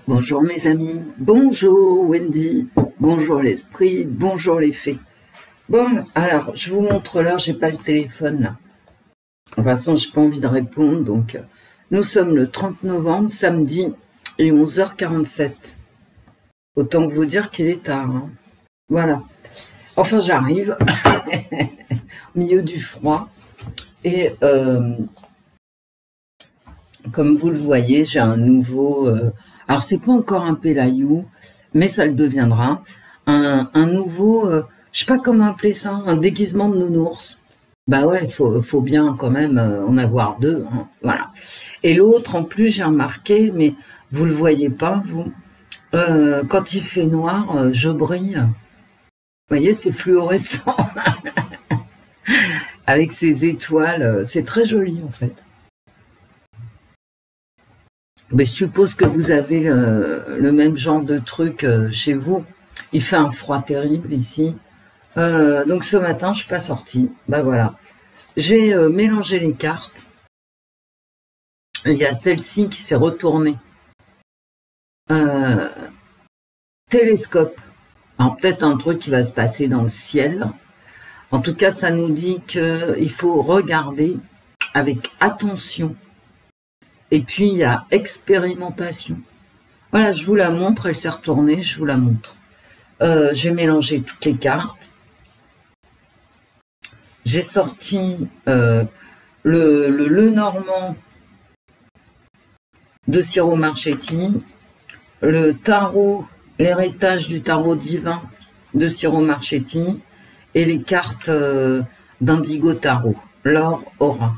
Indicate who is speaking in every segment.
Speaker 1: Bonjour mes amis, bonjour Wendy, bonjour l'esprit, bonjour les fées. Bon, alors je vous montre l'heure, j'ai pas le téléphone là. De toute façon, j'ai pas envie de répondre, donc nous sommes le 30 novembre, samedi, et 11h47. Autant vous dire qu'il est tard. Hein. Voilà. Enfin, j'arrive au milieu du froid. Et comme vous le voyez, j'ai un nouveau... alors, c'est pas encore un pélayou, mais ça le deviendra. Un nouveau... je sais pas comment appeler ça, un déguisement de nounours. Bah ouais, faut bien quand même en avoir deux. Hein, voilà. Et l'autre, en plus, j'ai remarqué, mais vous le voyez pas, vous. Quand il fait noir, je brille. Vous voyez, c'est fluorescent. Avec ces étoiles, c'est très joli en fait. Mais je suppose que vous avez le même genre de truc chez vous. Il fait un froid terrible ici. Donc ce matin, je suis pas sortie. Bah voilà. J'ai mélangé les cartes. Il y a celle-ci qui s'est retournée. Télescope. Alors peut-être un truc qui va se passer dans le ciel. En tout cas, ça nous dit qu'il faut regarder avec attention. Et puis, il y a expérimentation. Voilà, je vous la montre, elle s'est retournée, je vous la montre. J'ai mélangé toutes les cartes. J'ai sorti le Normand de Ciro Marchetti, le tarot, l'héritage du tarot divin de Ciro Marchetti et les cartes d'Indigo Tarot, l'or aura.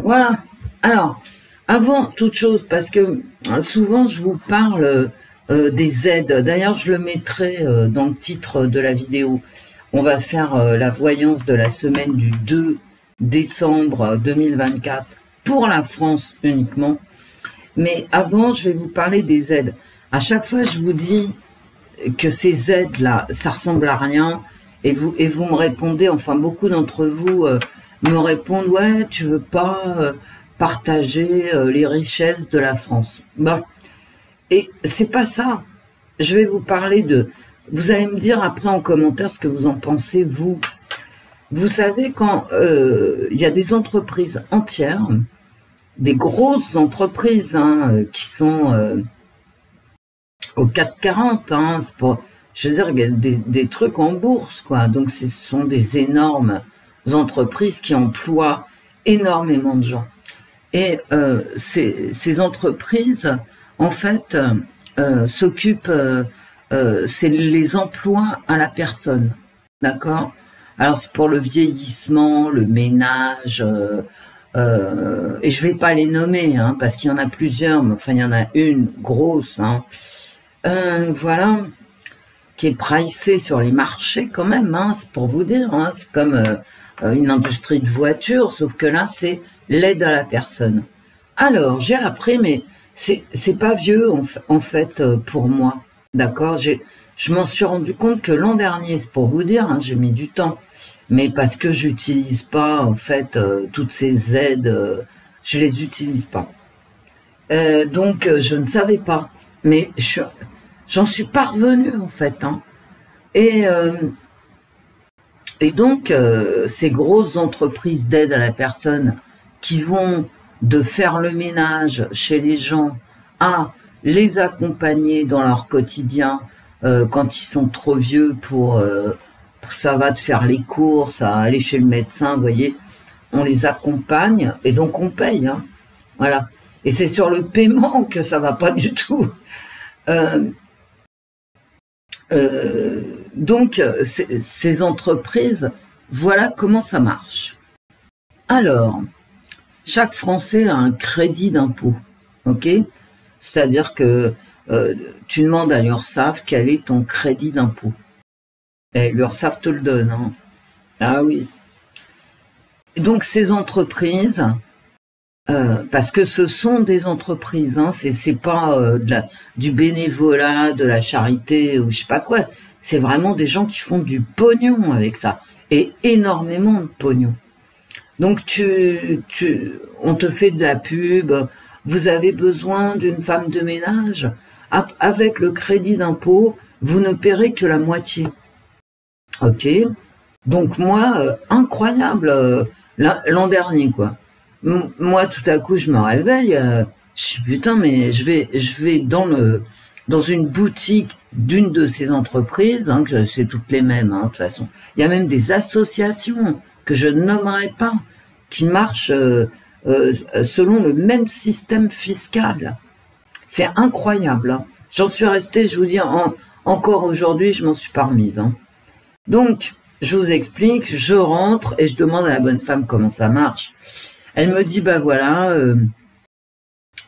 Speaker 1: Voilà. Alors, avant toute chose, parce que souvent je vous parle des aides, d'ailleurs je le mettrai dans le titre de la vidéo. On va faire la voyance de la semaine du 2 décembre 2024 pour la France uniquement. Mais avant, je vais vous parler des aides. À chaque fois, je vous dis que ces aides-là, ça ressemble à rien. Et vous me répondez, enfin beaucoup d'entre vous me répondent, ouais, tu veux pas partager les richesses de la France. Bah, et c'est pas ça. Je vais vous parler de... Vous allez me dire après en commentaire ce que vous en pensez, vous. Vous savez, quand il y a des entreprises entières, des grosses entreprises hein, qui sont au 440, hein, c'est pour... Je veux dire, il y a des trucs en bourse, quoi. Donc, ce sont des énormes entreprises qui emploient énormément de gens. Et ces entreprises, en fait, s'occupent, c'est les emplois à la personne, d'accord? Alors, c'est pour le vieillissement, le ménage, et je vais pas les nommer, hein, parce qu'il y en a plusieurs, mais enfin, il y en a une grosse, hein. Voilà, qui est pricée sur les marchés quand même, hein, c'est pour vous dire, hein, c'est comme une industrie de voitures, sauf que là, c'est l'aide à la personne. Alors, j'ai appris, mais c'est pas vieux, en fait, pour moi, d'accord? Je m'en suis rendu compte que l'an dernier, c'est pour vous dire, hein, j'ai mis du temps, mais parce que j'utilise pas, en fait, toutes ces aides, je les utilise pas. Donc, je ne savais pas, mais j'en suis parvenue, en fait, hein. Et donc, ces grosses entreprises d'aide à la personne qui vont de faire le ménage chez les gens à les accompagner dans leur quotidien quand ils sont trop vieux pour ça va de faire les courses, à aller chez le médecin, vous voyez, on les accompagne et donc on paye. Hein, voilà. Et c'est sur le paiement que ça va pas du tout. Donc, ces entreprises, voilà comment ça marche. Alors, chaque Français a un crédit d'impôt, ok? C'est-à-dire que tu demandes à l'URSSAF quel est ton crédit d'impôt. Et l'URSSAF te le donne, hein. Ah oui. Donc, ces entreprises... parce que ce sont des entreprises, hein, c'est pas du bénévolat, de la charité ou je sais pas quoi. C'est vraiment des gens qui font du pognon avec ça et énormément de pognon. Donc on te fait de la pub vous avez besoin d'une femme de ménage. Avec le crédit d'impôt, vous ne paierez que la moitié. Ok. Donc moi, incroyable, l'an dernier, quoi. Moi, tout à coup, je me réveille, je dis putain, mais je vais dans une boutique d'une de ces entreprises, hein, que c'est toutes les mêmes, hein, de toute façon. Il y a même des associations que je nommerai pas, qui marchent selon le même système fiscal. C'est incroyable. Hein. J'en suis restée, je vous dis, encore aujourd'hui, je m'en suis pas remise. Hein. Donc, je vous explique, je rentre et je demande à la bonne femme comment ça marche. Elle me dit, bah voilà,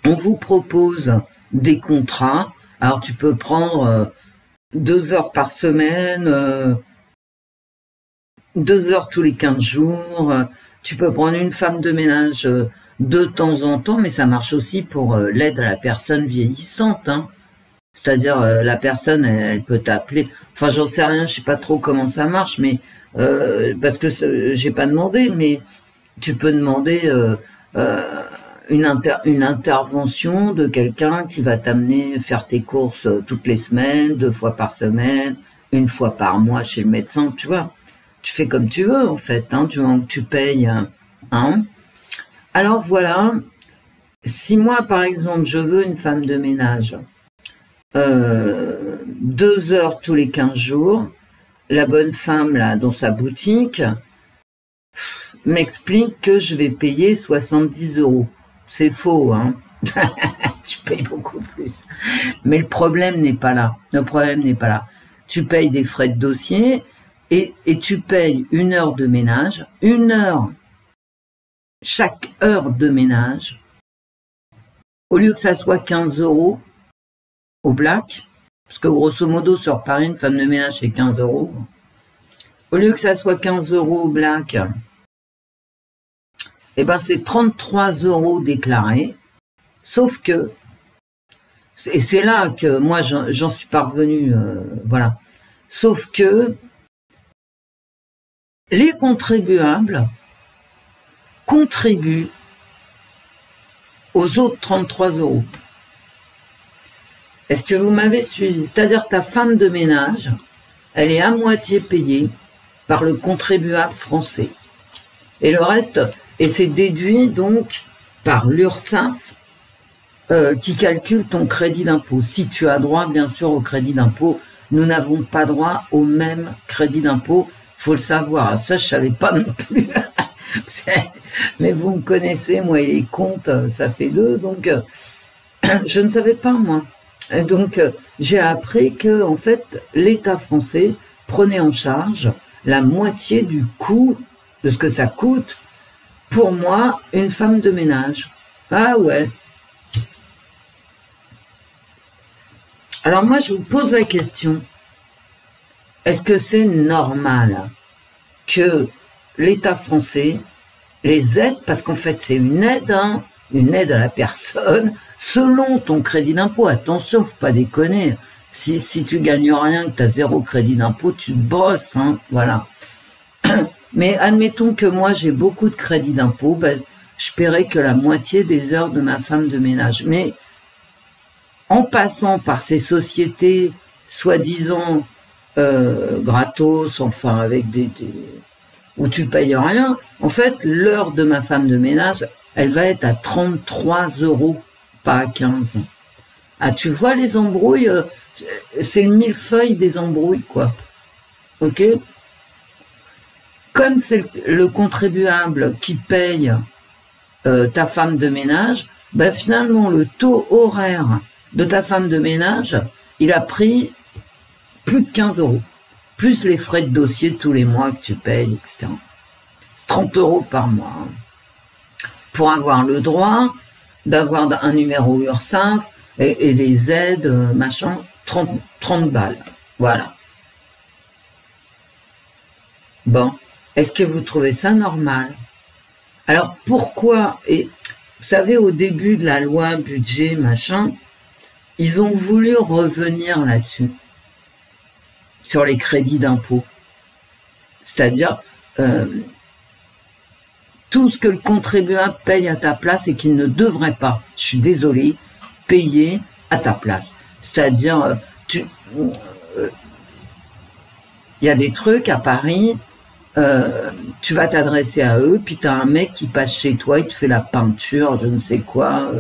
Speaker 1: on vous propose des contrats. Alors, tu peux prendre 2 heures par semaine, 2 heures tous les 15 jours. Tu peux prendre une femme de ménage de temps en temps, mais ça marche aussi pour l'aide à la personne vieillissante. Hein. C'est-à-dire, la personne, elle peut t'appeler. Enfin, j'en sais rien, je sais pas trop comment ça marche, mais parce que j'ai pas demandé, mais tu peux demander une intervention de quelqu'un qui va t'amener faire tes courses toutes les semaines, 2 fois par semaine, 1 fois par mois chez le médecin, tu vois. Tu fais comme tu veux, en fait, hein, du moment que tu payes. Hein. Alors voilà, si moi, par exemple, je veux une femme de ménage, 2 heures tous les 15 jours, la bonne femme, là, dans sa boutique, m'explique que je vais payer 70 €. C'est faux, hein. Tu payes beaucoup plus. Mais le problème n'est pas là. Le problème n'est pas là. Tu payes des frais de dossier et tu payes 1 heure de ménage, 1 heure, chaque heure de ménage, au lieu que ça soit 15 € au black, parce que grosso modo sur Paris, une femme de ménage c'est 15 €. Au lieu que ça soit 15 € au black, eh ben c'est 33 € déclarés, sauf que, et c'est là que moi j'en suis parvenue, voilà, sauf que les contribuables contribuent aux autres 33 €. Est-ce que vous m'avez suivi? C'est-à-dire ta femme de ménage, elle est à moitié payée par le contribuable français. Et le reste, et c'est déduit donc par l'URSSAF qui calcule ton crédit d'impôt. Si tu as droit, bien sûr, au crédit d'impôt, nous n'avons pas droit au même crédit d'impôt, faut le savoir. Ça, je savais pas non plus. Mais vous me connaissez, moi, et les comptes, ça fait 2, donc je ne savais pas, moi. Et donc, j'ai appris que, en fait, l'État français prenait en charge la moitié du coût de ce que ça coûte pour moi, une femme de ménage. Ah ouais. Alors moi, je vous pose la question. Est-ce que c'est normal que l'État français les aide, parce qu'en fait, c'est une aide, hein, une aide à la personne, selon ton crédit d'impôt. Attention, faut pas déconner. Si tu gagnes rien, que tu as 0 crédit d'impôt, tu te brosses, hein, voilà. Mais admettons que moi, j'ai beaucoup de crédit d'impôt, ben, je paierai que la moitié des heures de ma femme de ménage. Mais en passant par ces sociétés, soi-disant gratos, enfin avec où tu payes rien, en fait, l'heure de ma femme de ménage, elle va être à 33 €, pas à 15. Ah, tu vois les embrouilles, c'est le millefeuille des embrouilles, quoi. Ok? Comme c'est le contribuable qui paye ta femme de ménage, ben finalement, le taux horaire de ta femme de ménage, il a pris plus de 15 €, plus les frais de dossier tous les mois que tu payes, etc. 30 € par mois. Hein. Pour avoir le droit d'avoir un numéro URSSAF et les aides, machin, 30 balles. Voilà. Bon, est-ce que vous trouvez ça normal? Alors pourquoi, et vous savez, au début de la loi budget, machin, ils ont voulu revenir là-dessus, sur les crédits d'impôt. C'est-à-dire, tout ce que le contribuable paye à ta place et qu'il ne devrait pas, je suis désolé, payer à ta place. C'est-à-dire, il y a des trucs à Paris, tu vas t'adresser à eux, puis tu as un mec qui passe chez toi, il te fait la peinture, je ne sais quoi,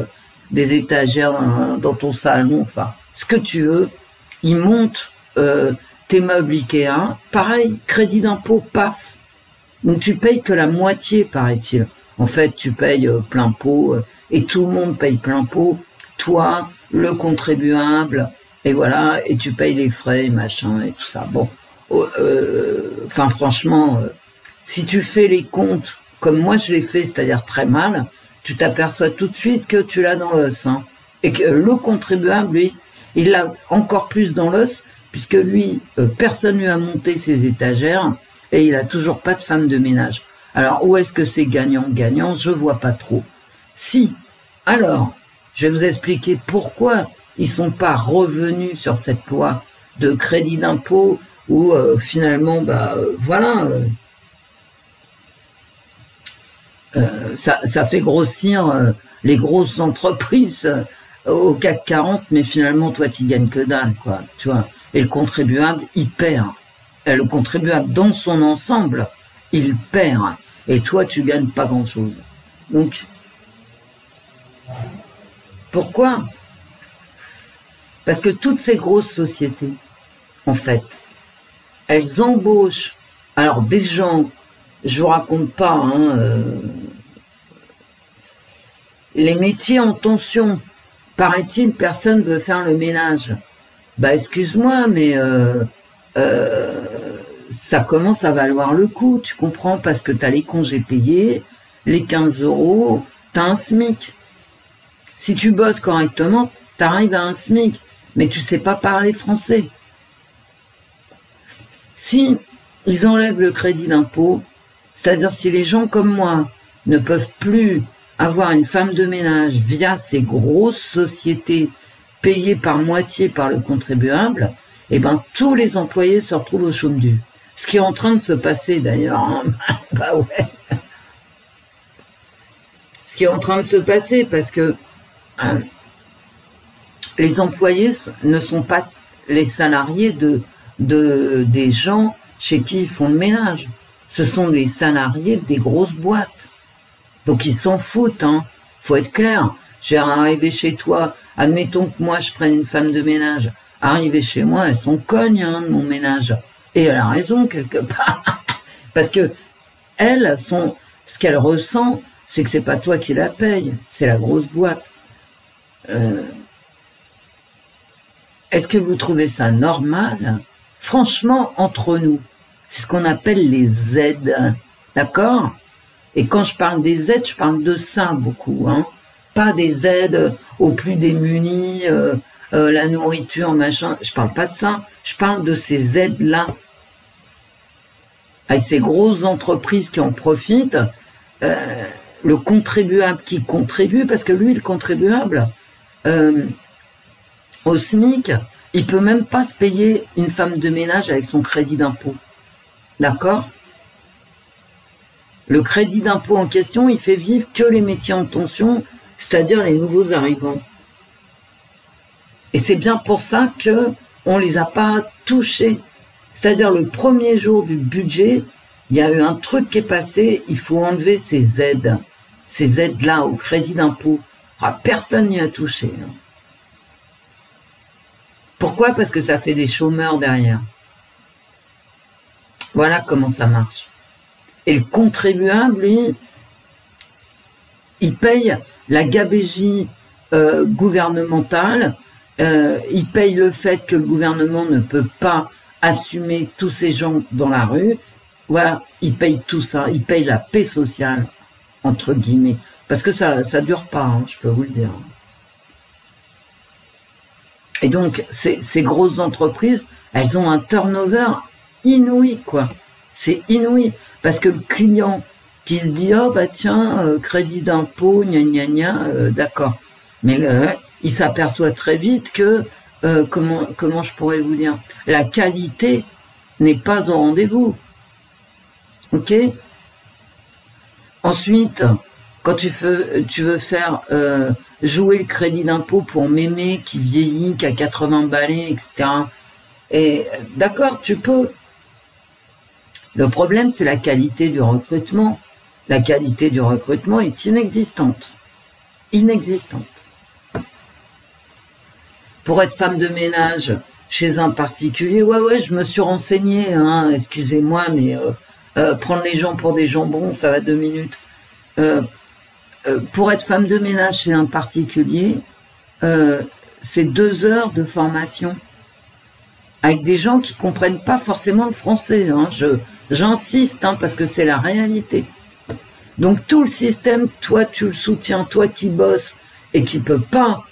Speaker 1: des étagères dans ton salon, enfin, ce que tu veux, il monte tes meubles Ikea, pareil, crédit d'impôt, paf. Donc tu payes que la moitié, paraît-il. En fait, tu payes plein pot, et tout le monde paye plein pot, toi, le contribuable, et voilà, et tu payes les frais, machin, et tout ça. Bon, enfin franchement, si tu fais les comptes, comme moi je l'ai fait, c'est-à-dire très mal, tu t'aperçois tout de suite que tu l'as dans l'os, hein. Et que le contribuable, lui, il l'a encore plus dans l'os, puisque lui, personne lui a monté ses étagères, et il a toujours pas de femme de ménage. Alors, où est-ce que c'est gagnant-gagnant? Je vois pas trop. Si, alors, je vais vous expliquer pourquoi ils sont pas revenus sur cette loi de crédit d'impôt, où finalement, voilà, ça fait grossir les grosses entreprises au CAC 40, mais finalement, toi, tu gagnes que dalle, quoi, tu vois. Et le contribuable, il perd. Et le contribuable, dans son ensemble, il perd. Et toi, tu gagnes pas grand-chose. Donc, pourquoi? Parce que toutes ces grosses sociétés, en fait, elles embauchent, alors des gens, je vous raconte pas, hein, les métiers en tension, paraît-il, personne veut faire le ménage. Bah excuse-moi, mais ça commence à valoir le coup, tu comprends, parce que tu as les congés payés, les 15 €, tu as un SMIC. Si tu bosses correctement, tu arrives à un SMIC, mais tu sais pas parler français. Si ils enlèvent le crédit d'impôt, c'est-à-dire si les gens comme moi ne peuvent plus avoir une femme de ménage via ces grosses sociétés payées par moitié par le contribuable, eh ben tous les employés se retrouvent au chômage du. Ce qui est en train de se passer d'ailleurs, hein. Bah ouais. Ce qui est en train de se passer parce que les employés ne sont pas les salariés des gens chez qui ils font le ménage. Ce sont les salariés des grosses boîtes. Donc ils s'en foutent, hein. Faut être clair. J'ai arrivé chez toi, admettons que moi je prenne une femme de ménage, arriver chez moi, elles sont cognes, hein, de mon ménage. Et elle a raison quelque part. Parce que elles sont, ce qu'elle ressent, c'est que c'est pas toi qui la paye, c'est la grosse boîte. Est-ce que vous trouvez ça normal? Franchement, entre nous, c'est ce qu'on appelle les aides, d'accord? Et quand je parle des aides, je parle de ça beaucoup, hein. Pas des aides aux plus démunis, la nourriture, machin. Je parle pas de ça. Je parle de ces aides-là, avec ces grosses entreprises qui en profitent, le contribuable qui contribue, parce que lui, le contribuable, au SMIC, il peut même pas se payer une femme de ménage avec son crédit d'impôt. D'accord? Le crédit d'impôt en question, il fait vivre que les métiers en tension, c'est-à-dire les nouveaux arrivants. Et c'est bien pour ça que on les a pas touchés. C'est-à-dire le premier jour du budget, il y a eu un truc qui est passé, il faut enlever ces aides-là au crédit d'impôt. Ah, personne n'y a touché. Pourquoi? Parce que ça fait des chômeurs derrière. Voilà comment ça marche. Et le contribuable, lui, il paye la gabegie gouvernementale, il paye le fait que le gouvernement ne peut pas assumer tous ces gens dans la rue. Voilà, il paye tout ça, il paye la paix sociale, entre guillemets. Parce que ça dure pas, hein, je peux vous le dire. Et donc, ces grosses entreprises, elles ont un turnover inouï, quoi. C'est inouï. Parce que le client qui se dit, oh bah tiens, crédit d'impôt, gna gna gna, d'accord. Mais il s'aperçoit très vite que, comment je pourrais vous dire, la qualité n'est pas au rendez-vous. Ok? Ensuite, quand tu veux faire jouer le crédit d'impôt pour mémé qui vieillit, qui a 80 balais, etc. Et d'accord, tu peux. Le problème, c'est la qualité du recrutement. La qualité du recrutement est inexistante. Inexistante. Pour être femme de ménage chez un particulier, ouais, je me suis renseignée, hein, excusez-moi, mais prendre les gens pour des jambons, ça va 2 minutes. Pour être femme de ménage chez un particulier, c'est 2 heures de formation avec des gens qui comprennent pas forcément le français. Hein. J'insiste, hein, parce que c'est la réalité. Donc tout le système, toi tu le soutiens, toi qui bosses et qui peut pas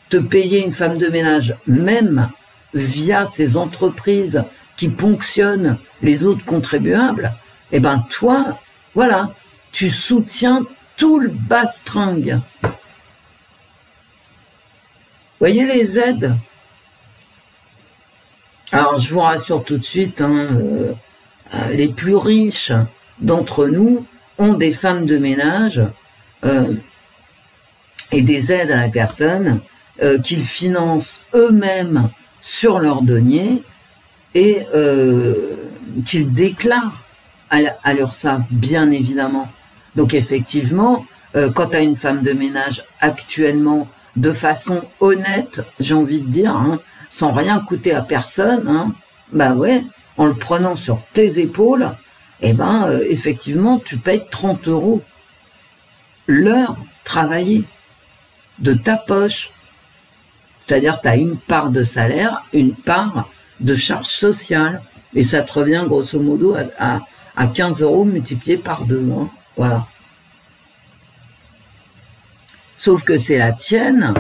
Speaker 1: te payer une femme de ménage, même via ces entreprises qui ponctionnent les autres contribuables, eh ben toi, voilà, tu soutiens tout le bastringue. Vous voyez les aides? Alors je vous rassure tout de suite, hein, les plus riches d'entre nous ont des femmes de ménage et des aides à la personne qu'ils financent eux-mêmes sur leur denier et qu'ils déclarent à l'URSSAF, bien évidemment. Donc effectivement, quand tu as une femme de ménage actuellement de façon honnête, j'ai envie de dire, hein, sans rien coûter à personne, hein, bah ouais, en le prenant sur tes épaules, eh ben effectivement, tu payes 30 € l'heure travaillée de ta poche. C'est-à-dire tu as une part de salaire, une part de charge sociale. Et ça te revient grosso modo à 15 € multiplié par 2. Hein, voilà. Sauf que c'est la tienne,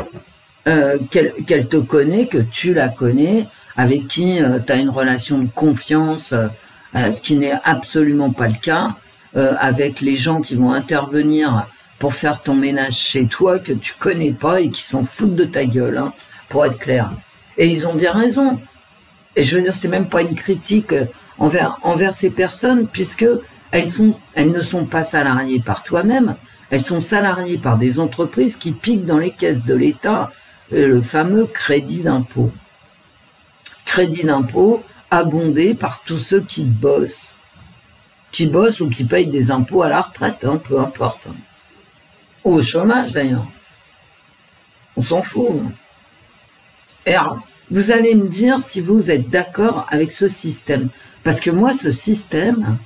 Speaker 1: qu'elle te connaît, que tu la connais, avec qui tu as une relation de confiance, ce qui n'est absolument pas le cas, avec les gens qui vont intervenir pour faire ton ménage chez toi, que tu connais pas et qui s'en foutent de ta gueule, hein, pour être clair. Et ils ont bien raison. Et je veux dire, c'est même pas une critique envers ces personnes, puisque elles ne sont pas salariées par toi-même, elles sont salariées par des entreprises qui piquent dans les caisses de l'État le fameux crédit d'impôt. Crédit d'impôt abondé par tous ceux qui bossent ou qui payent des impôts à la retraite, hein, peu importe. Ou au chômage d'ailleurs. On s'en fout. Et alors, vous allez me dire si vous êtes d'accord avec ce système. Parce que moi, ce système,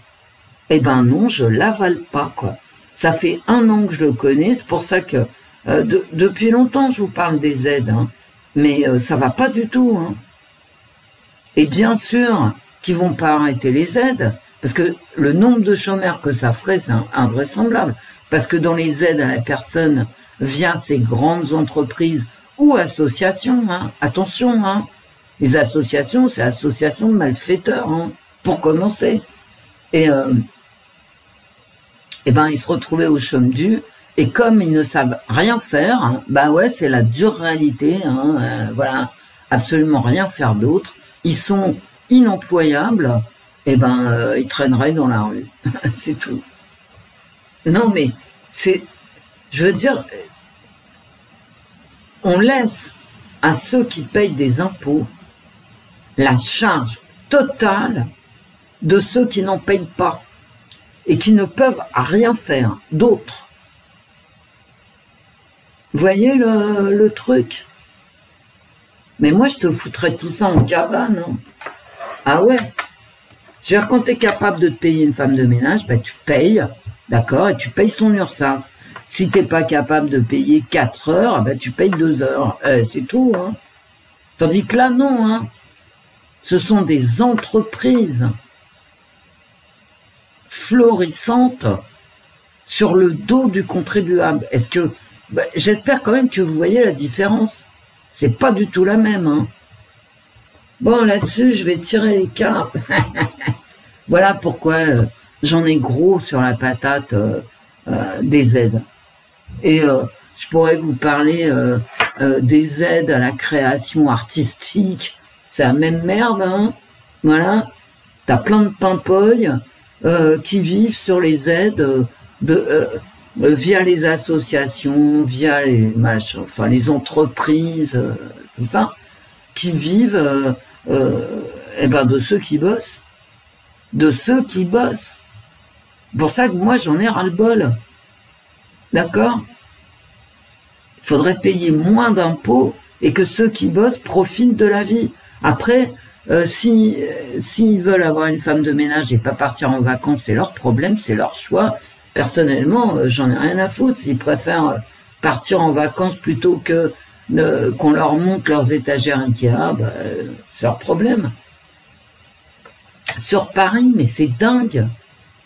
Speaker 1: eh ben non, je l'avale pas, quoi. Ça fait 1 an que je le connais, c'est pour ça que depuis longtemps, je vous parle des aides, hein, mais ça va pas du tout. Hein. Et bien sûr qu'ils vont pas arrêter les aides, parce que le nombre de chômeurs que ça ferait, c'est invraisemblable. Parce que dans les aides à la personne, via ces grandes entreprises ou associations, hein, attention, hein, les associations, c'est associations de malfaiteurs, hein, pour commencer. Et ben ils se retrouvaient au chôme dû, et comme ils ne savent rien faire, hein, bah ouais, c'est la dure réalité, hein, voilà, absolument rien faire d'autre. Ils sont inemployables, et ben ils traîneraient dans la rue, c'est tout. Non mais c'est, je veux dire, on laisse à ceux qui payent des impôts la charge totale de ceux qui n'en payent pas et qui ne peuvent rien faire d'autre. Vous voyez le truc? Mais moi, je te foutrais tout ça en cabane. Hein. Ah ouais? Je veux dire, quand tu es capable de te payer une femme de ménage, bah, tu payes, d'accord, et tu payes son URSSAF. Si tu n'es pas capable de payer 4 heures, bah, tu payes 2 heures. C'est tout. Hein. Tandis que là, non. Hein. Ce sont des entreprises florissantes sur le dos du contribuable. Est-ce que... Bah, j'espère quand même que vous voyez la différence. C'est pas du tout la même. Hein. Bon, là-dessus, je vais tirer les cartes. Voilà pourquoi j'en ai gros sur la patate des aides. Et je pourrais vous parler des aides à la création artistique. C'est la même merde. Hein. Voilà. T'as plein de pimpolles qui vivent sur les aides via les associations, via les machins, enfin les entreprises, tout ça, qui vivent eh ben de ceux qui bossent. De ceux qui bossent. Pour ça que moi j'en ai ras-le-bol. D'accord? Il faudrait payer moins d'impôts et que ceux qui bossent profitent de la vie. Après, s'ils veulent avoir une femme de ménage et pas partir en vacances, c'est leur problème, c'est leur choix. Personnellement, j'en ai rien à foutre. S'ils préfèrent partir en vacances plutôt que qu'on leur monte leurs étagères Ikea, bah, c'est leur problème. Sur Paris, mais c'est dingue.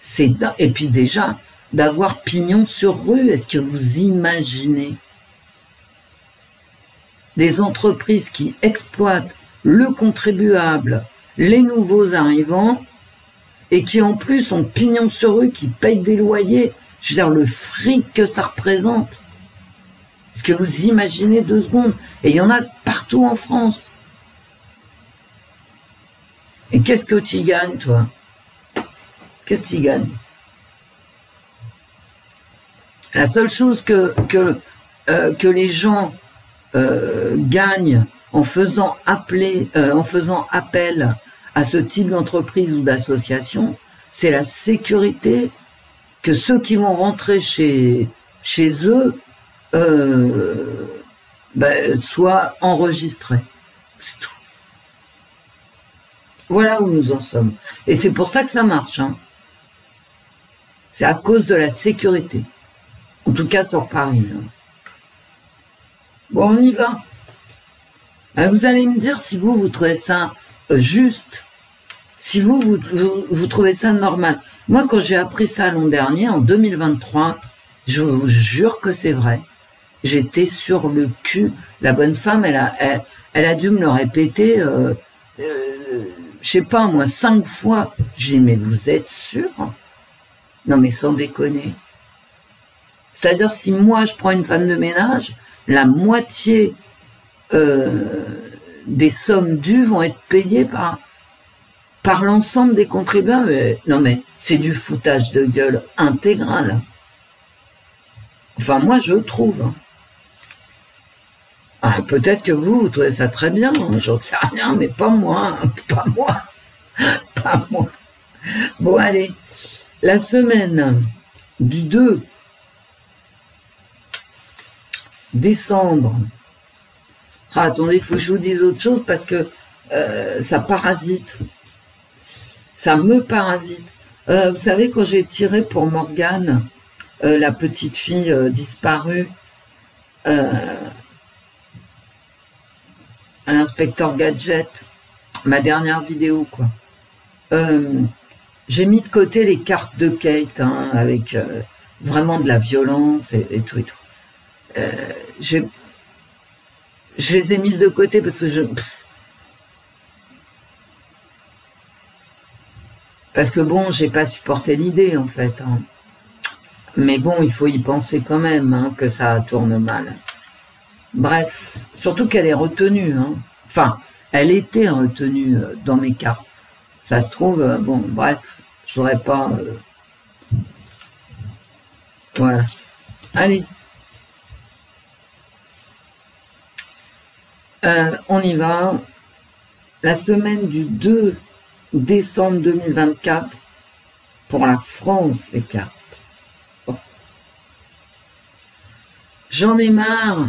Speaker 1: C'est dingue. Et puis déjà, d'avoir pignon sur rue, est-ce que vous imaginez des entreprises qui exploitent le contribuable, les nouveaux arrivants, et qui en plus ont pignon sur rue, qui payent des loyers, je veux dire le fric que ça représente. Est-ce que vous imaginez 2 secondes? Et il y en a partout en France. Et qu'est-ce que tu gagnes, toi? Qu'est-ce que tu gagnes? La seule chose que les gens gagnent en faisant appel à ce type d'entreprise ou d'association, c'est la sécurité que ceux qui vont rentrer chez eux soient enregistrés. C'est tout. Voilà où nous en sommes. Et c'est pour ça que ça marche. Hein. C'est à cause de la sécurité. En tout cas sur Paris. Hein. Bon, on y va. Vous allez me dire si vous trouvez ça juste. Si vous trouvez ça normal. Moi, quand j'ai appris ça l'an dernier, en 2023, je vous jure que c'est vrai. J'étais sur le cul. La bonne femme, elle a dû me le répéter, je sais pas moi, 5 fois. J'ai dit, mais vous êtes sûr? Non, mais sans déconner. C'est-à-dire, si moi, je prends une femme de ménage, la moitié des sommes dues vont être payées par l'ensemble des contribuables. Non, mais c'est du foutage de gueule intégral. Enfin, moi, je trouve. Ah, peut-être que vous trouvez ça très bien, hein, j'en sais rien, mais pas moi, pas moi, pas moi. Bon, allez, la semaine du 2 décembre. Ah, attendez, il faut que je vous dise autre chose parce que ça parasite. Ça me parasite. Vous savez, quand j'ai tiré pour Morgane, la petite fille disparue, à l'inspecteur Gadget, ma dernière vidéo, quoi. J'ai mis de côté les cartes de Kate, hein, avec vraiment de la violence et tout et tout. Je les ai mises de côté parce que parce que bon, j'ai pas supporté l'idée en fait. Hein. Mais bon, il faut y penser quand même, hein, que ça tourne mal. Bref, surtout qu'elle est retenue. Hein. Enfin, elle était retenue dans mes cartes. Ça se trouve, bon, bref, je n'aurais pas... Voilà. Allez. On y va. La semaine du 2 décembre 2024 pour la France, les cartes. Bon. J'en ai marre.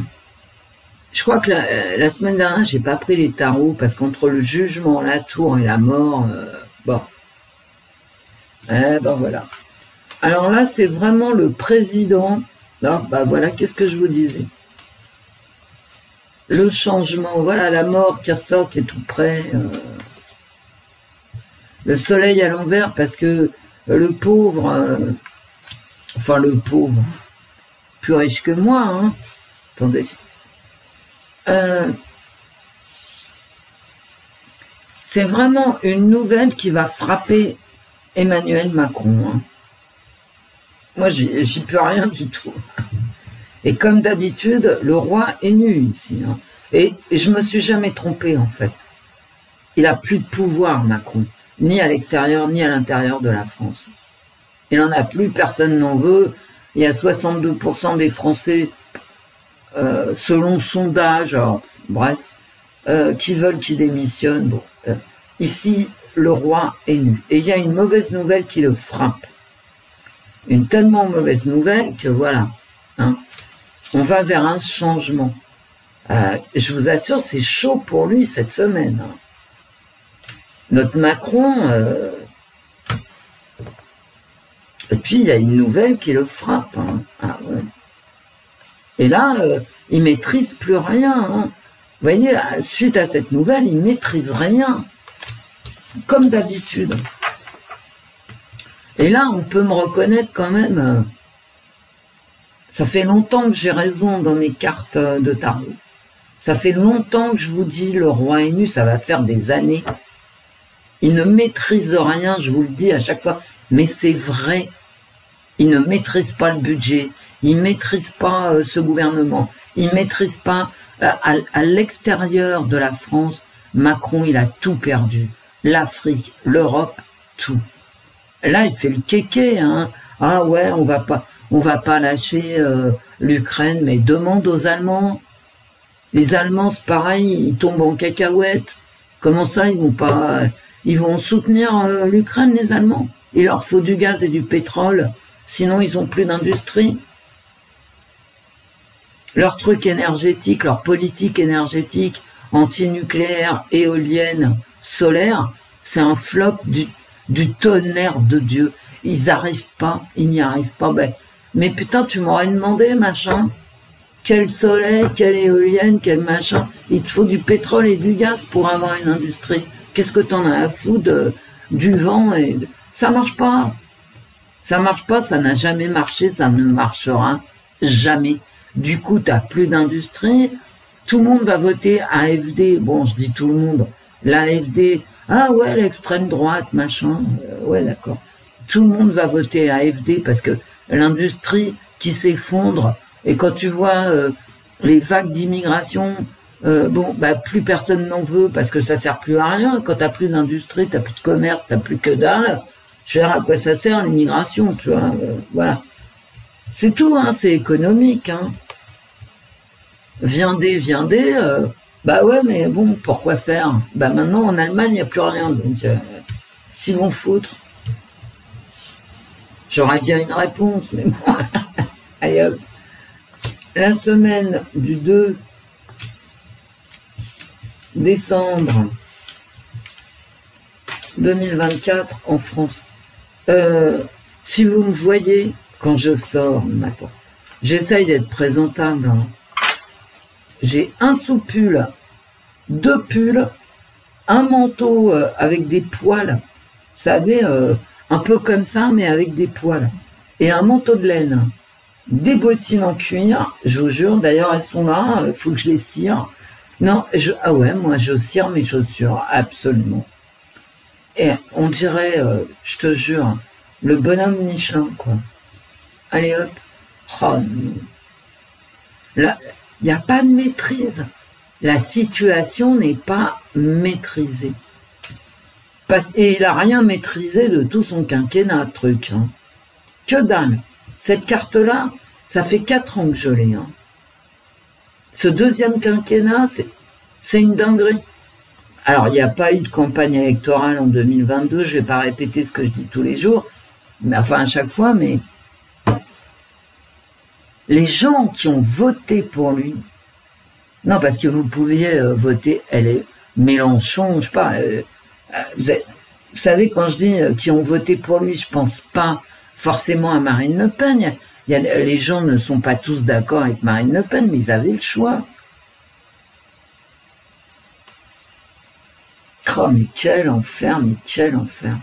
Speaker 1: Je crois que la semaine dernière, j'ai pas pris les tarots parce qu'entre le jugement, la tour et la mort, bon. Eh ben voilà. Alors là, c'est vraiment le président. Ah, bah voilà, qu'est-ce que je vous disais? Le changement, voilà, la mort qui ressort, qui est tout près. Le soleil à l'envers parce que le pauvre, enfin le pauvre, plus riche que moi, hein. Attendez. C'est vraiment une nouvelle qui va frapper Emmanuel Macron. Hein. Moi, j'y peux rien du tout. Et comme d'habitude, le roi est nu ici. Hein. Et je me suis jamais trompée, en fait. Il a plus de pouvoir, Macron, ni à l'extérieur, ni à l'intérieur de la France. Il n'en a plus, personne n'en veut. Il y a 62% des Français, selon sondage, alors, bref, qui veulent qu'il démissionne. Bon, ici, le roi est nu. Et il y a une mauvaise nouvelle qui le frappe. Une tellement mauvaise nouvelle que voilà, hein, on va vers un changement. Je vous assure, c'est chaud pour lui cette semaine. Hein. Notre Macron... Et puis, il y a une nouvelle qui le frappe. Hein. Ah, ouais. Et là, il maîtrise plus rien. Hein. Vous voyez, suite à cette nouvelle, il maîtrise rien. Comme d'habitude. Et là, on peut me reconnaître quand même. Ça fait longtemps que j'ai raison dans mes cartes de tarot. Ça fait longtemps que je vous dis, le roi est nu, ça va faire des années. Il ne maîtrise rien, je vous le dis à chaque fois. Mais c'est vrai, il ne maîtrise pas le budget, il ne maîtrise pas ce gouvernement, il ne maîtrise pas à l'extérieur de la France. Macron, il a tout perdu. L'Afrique, l'Europe, tout. Là, il fait le kéké, hein. Ah ouais, on va pas lâcher l'Ukraine, mais demande aux Allemands. Les Allemands, c'est pareil, ils tombent en cacahuète. Comment ça, ils vont soutenir l'Ukraine, les Allemands? Il leur faut du gaz et du pétrole, sinon ils n'ont plus d'industrie. Leur truc énergétique, leur politique énergétique, anti-nucléaire, éolienne, solaire, c'est un flop du tonnerre de Dieu. Ils n'y arrivent pas. Ben, mais putain, tu m'aurais demandé, machin, quel soleil, quelle éolienne, quel machin. Il te faut du pétrole et du gaz pour avoir une industrie. Qu'est-ce que t'en as à foutre du vent et... Ça marche pas. Ça marche pas, ça n'a jamais marché, ça ne marchera jamais. Du coup, tu n'as plus d'industrie. Tout le monde va voter AfD. Bon, je dis tout le monde. L'AfD, ah ouais, l'extrême droite, machin. Ouais, d'accord. Tout le monde va voter AfD parce que l'industrie qui s'effondre, et quand tu vois les vagues d'immigration, bon, bah, plus personne n'en veut parce que ça sert plus à rien. Quand tu n'as plus d'industrie, tu n'as plus de commerce, tu n'as plus que dalle. Je veux dire, à quoi ça sert l'immigration, tu vois, voilà. C'est tout, hein, c'est économique, hein. Viendez, bah ouais, mais bon, pourquoi faire? Bah maintenant, en Allemagne, il n'y a plus rien, donc, s'ils vont foutre. J'aurais bien une réponse, mais bon, allez hop. La semaine du 2 décembre 2024 en France. Si vous me voyez quand je sors, attends, j'essaye d'être présentable. Hein. J'ai un sous-pull, 2 pulls, un manteau avec des poils, vous savez, un peu comme ça, mais avec des poils, et un manteau de laine, des bottines en cuir, je vous jure, d'ailleurs elles sont là, il faut que je les cire. Non, ah ouais, moi je cire mes chaussures, absolument. Et on dirait, je te jure, le bonhomme Michelin, quoi. Allez hop. Oh, là, il n'y a pas de maîtrise. La situation n'est pas maîtrisée. Et il n'a rien maîtrisé de tout son quinquennat, truc. Hein. Que dalle. Cette carte-là, ça fait 4 ans que je l'ai. Hein. Ce deuxième quinquennat, c'est une dinguerie. Alors, il n'y a pas eu de campagne électorale en 2022, je ne vais pas répéter ce que je dis tous les jours, mais enfin à chaque fois, mais les gens qui ont voté pour lui, non, parce que vous pouviez voter, elle est Mélenchon, je sais pas, vous savez, quand je dis qui ont voté pour lui, je pense pas forcément à Marine Le Pen, les gens ne sont pas tous d'accord avec Marine Le Pen, mais ils avaient le choix. Oh, mais quel enfer, mais quel enfer.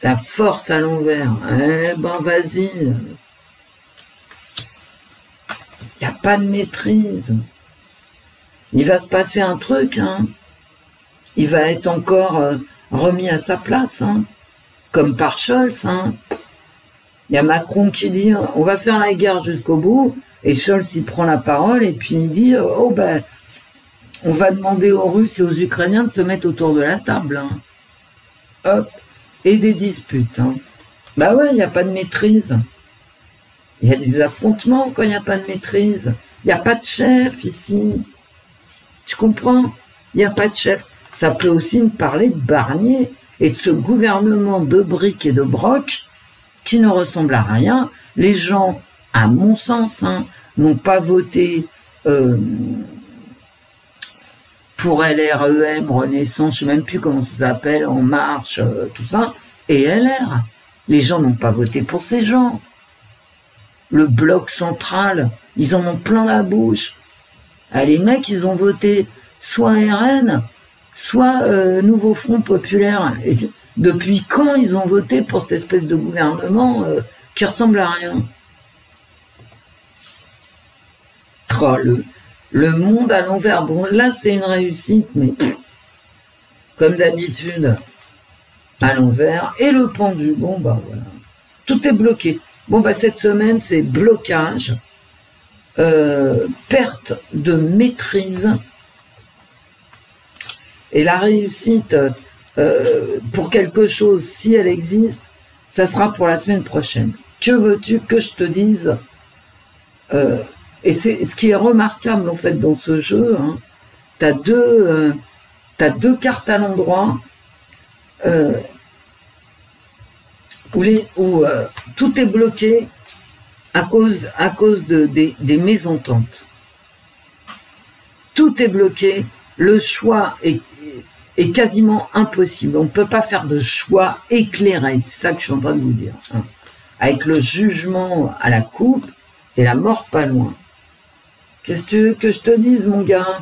Speaker 1: La force à l'envers. Eh ben, vas-y. Il n'y a pas de maîtrise. Il va se passer un truc, hein. Il va être encore remis à sa place, hein. Comme par Scholz, hein. Il y a Macron qui dit on va faire la guerre jusqu'au bout, et Scholz il prend la parole et puis il dit oh ben on va demander aux Russes et aux Ukrainiens de se mettre autour de la table. Hein. Hop. Et des disputes. Hein. Bah ouais, il n'y a pas de maîtrise. Il y a des affrontements quand il n'y a pas de maîtrise. Il n'y a pas de chef ici. Tu comprends? Il n'y a pas de chef. Ça peut aussi me parler de Barnier et de ce gouvernement de briques et de broc qui ne ressemble à rien. Les gens, à mon sens, hein, n'ont pas voté pour LREM, Renaissance, je ne sais même plus comment ça s'appelle, En Marche, tout ça, et LR. Les gens n'ont pas voté pour ces gens. Le bloc central, ils en ont plein la bouche. Ah, les mecs, ils ont voté soit RN, soit Nouveau Front Populaire. Et depuis quand ils ont voté pour cette espèce de gouvernement qui ressemble à rien? Oh, le monde à l'envers. Bon, là, c'est une réussite, mais comme d'habitude, à l'envers. Et le pendu, bon, bah voilà. Tout est bloqué. Bon, bah cette semaine, c'est blocage, perte de maîtrise. Et la réussite pour quelque chose, si elle existe, ça sera pour la semaine prochaine. Que veux-tu que je te dise? Et c'est ce qui est remarquable en fait dans ce jeu, hein, t'as deux cartes à l'endroit où tout est bloqué à cause des mésententes. Tout est bloqué, le choix est quasiment impossible. On ne peut pas faire de choix éclairé, c'est ça que je suis en train de vous dire. Hein. Avec le jugement à la coupe et la mort pas loin. Qu'est-ce que tu veux que je te dise, mon gars?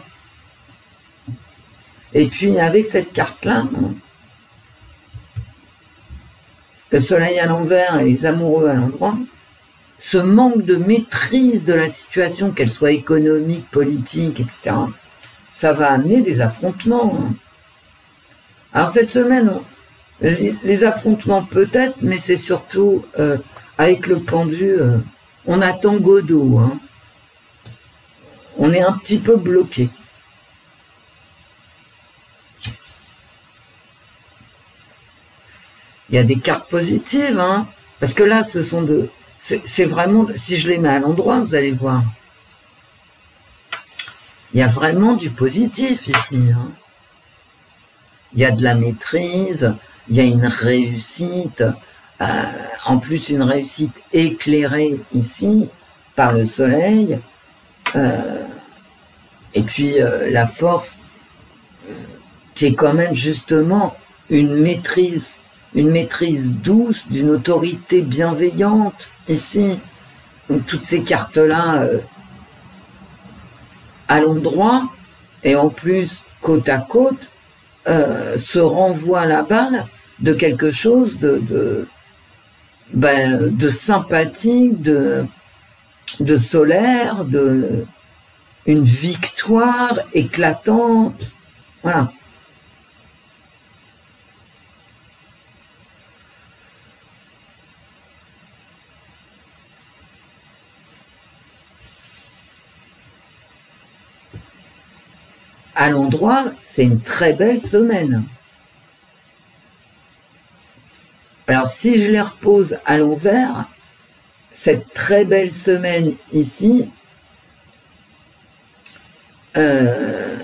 Speaker 1: Et puis, avec cette carte-là, le soleil à l'envers et les amoureux à l'endroit, ce manque de maîtrise de la situation, qu'elle soit économique, politique, etc., ça va amener des affrontements. Hein. Alors, cette semaine, les affrontements peut-être, mais c'est surtout, avec le pendu, on attend Godot, hein. On est un petit peu bloqué. Il y a des cartes positives, hein, parce que là, ce sont de... C'est vraiment... Si je les mets à l'endroit, vous allez voir. Il y a vraiment du positif ici. Hein. Il y a de la maîtrise, il y a une réussite, en plus une réussite éclairée ici par le soleil. Et puis la force qui est quand même justement une maîtrise douce, d'une autorité bienveillante ici. Donc toutes ces cartes-là à l'endroit et en plus côte à côte se renvoient la balle de quelque chose de sympathique, de solaire, une victoire éclatante, voilà. À l'endroit, c'est une très belle semaine. Alors, si je les repose à l'envers, cette très belle semaine ici, il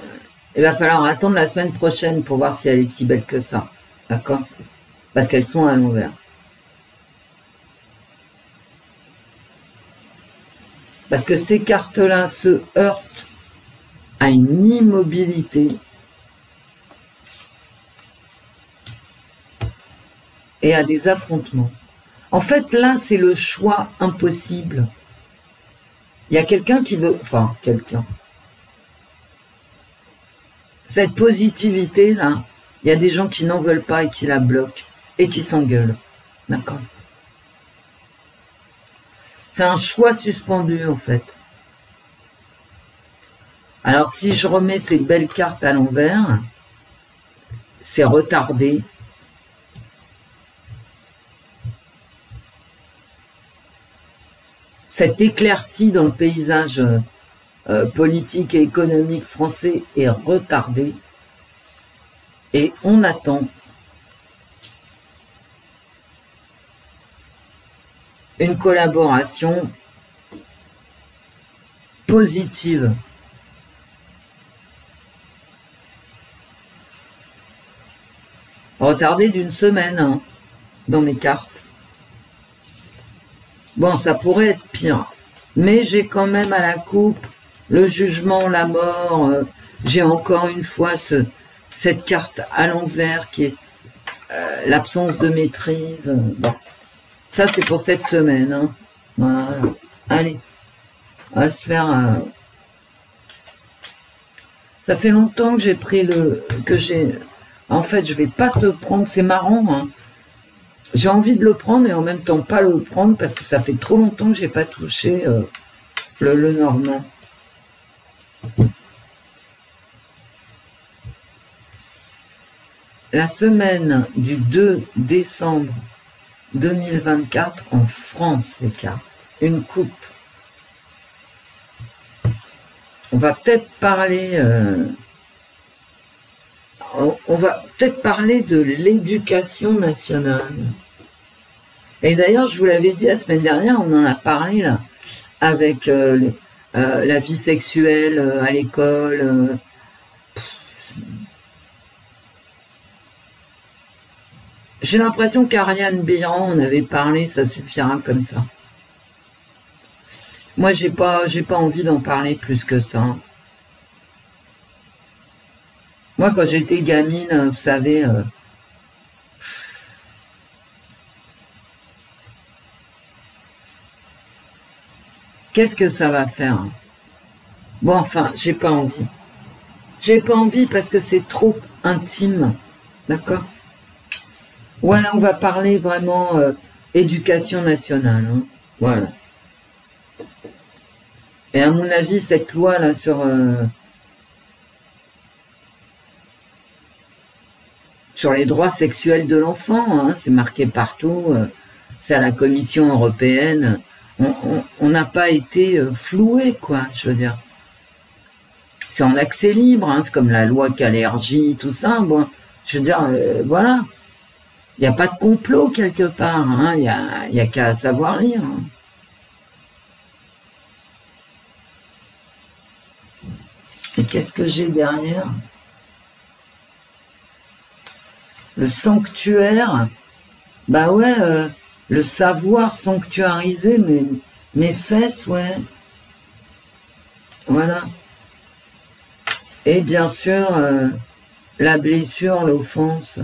Speaker 1: va falloir attendre la semaine prochaine pour voir si elle est si belle que ça. D'accord? Parce qu'elles sont à l'envers. Parce que ces cartes-là se heurtent à une immobilité et à des affrontements. En fait, là, c'est le choix impossible. Il y a quelqu'un qui veut... Enfin, quelqu'un. Cette positivité-là, il y a des gens qui n'en veulent pas et qui la bloquent et qui s'engueulent. D'accord? C'est un choix suspendu, en fait. Alors, si je remets ces belles cartes à l'envers, c'est retardé. Cette éclaircie dans le paysage politique et économique français est retardée. Et on attend une collaboration positive. Retardé d'une semaine, hein, dans mes cartes. Bon, ça pourrait être pire. Mais j'ai quand même à la coupe le jugement, la mort. J'ai encore une fois cette carte à l'envers qui est l'absence de maîtrise. Bon, ça c'est pour cette semaine. Hein. Voilà. Allez, on va se faire... Ça fait longtemps que j'ai pris En fait, je vais pas te prendre, c'est marrant. Hein. J'ai envie de le prendre et en même temps pas le prendre parce que ça fait trop longtemps que j'ai pas touché le normand. La semaine du 2 décembre 2024 en France, les cartes. Une coupe. On va peut-être parler... on va peut-être parler de l'éducation nationale. Et d'ailleurs, je vous l'avais dit la semaine dernière, on en a parlé là, avec la vie sexuelle à l'école. J'ai l'impression qu'Ariane Béran en avait parlé, ça suffira comme ça. Moi, j'ai pas envie d'en parler plus que ça. Moi, quand j'étais gamine, vous savez, qu'est-ce que ça va faire? Bon, enfin, j'ai pas envie. J'ai pas envie parce que c'est trop intime, d'accord? Voilà, on va parler vraiment éducation nationale, hein. Voilà. Et à mon avis, cette loi-là sur les droits sexuels de l'enfant, hein, c'est marqué partout, c'est à la Commission européenne, on n'a pas été floué, quoi, je veux dire. C'est en accès libre, hein, c'est comme la loi Kalergi, tout ça, bon, je veux dire, voilà. Il n'y a pas de complot quelque part, hein, il y a qu'à savoir lire. Hein. Et qu'est-ce que j'ai derrière? Le sanctuaire, bah ouais, le savoir sanctuarisé, mes fesses, ouais. Voilà. Et bien sûr, la blessure, l'offense.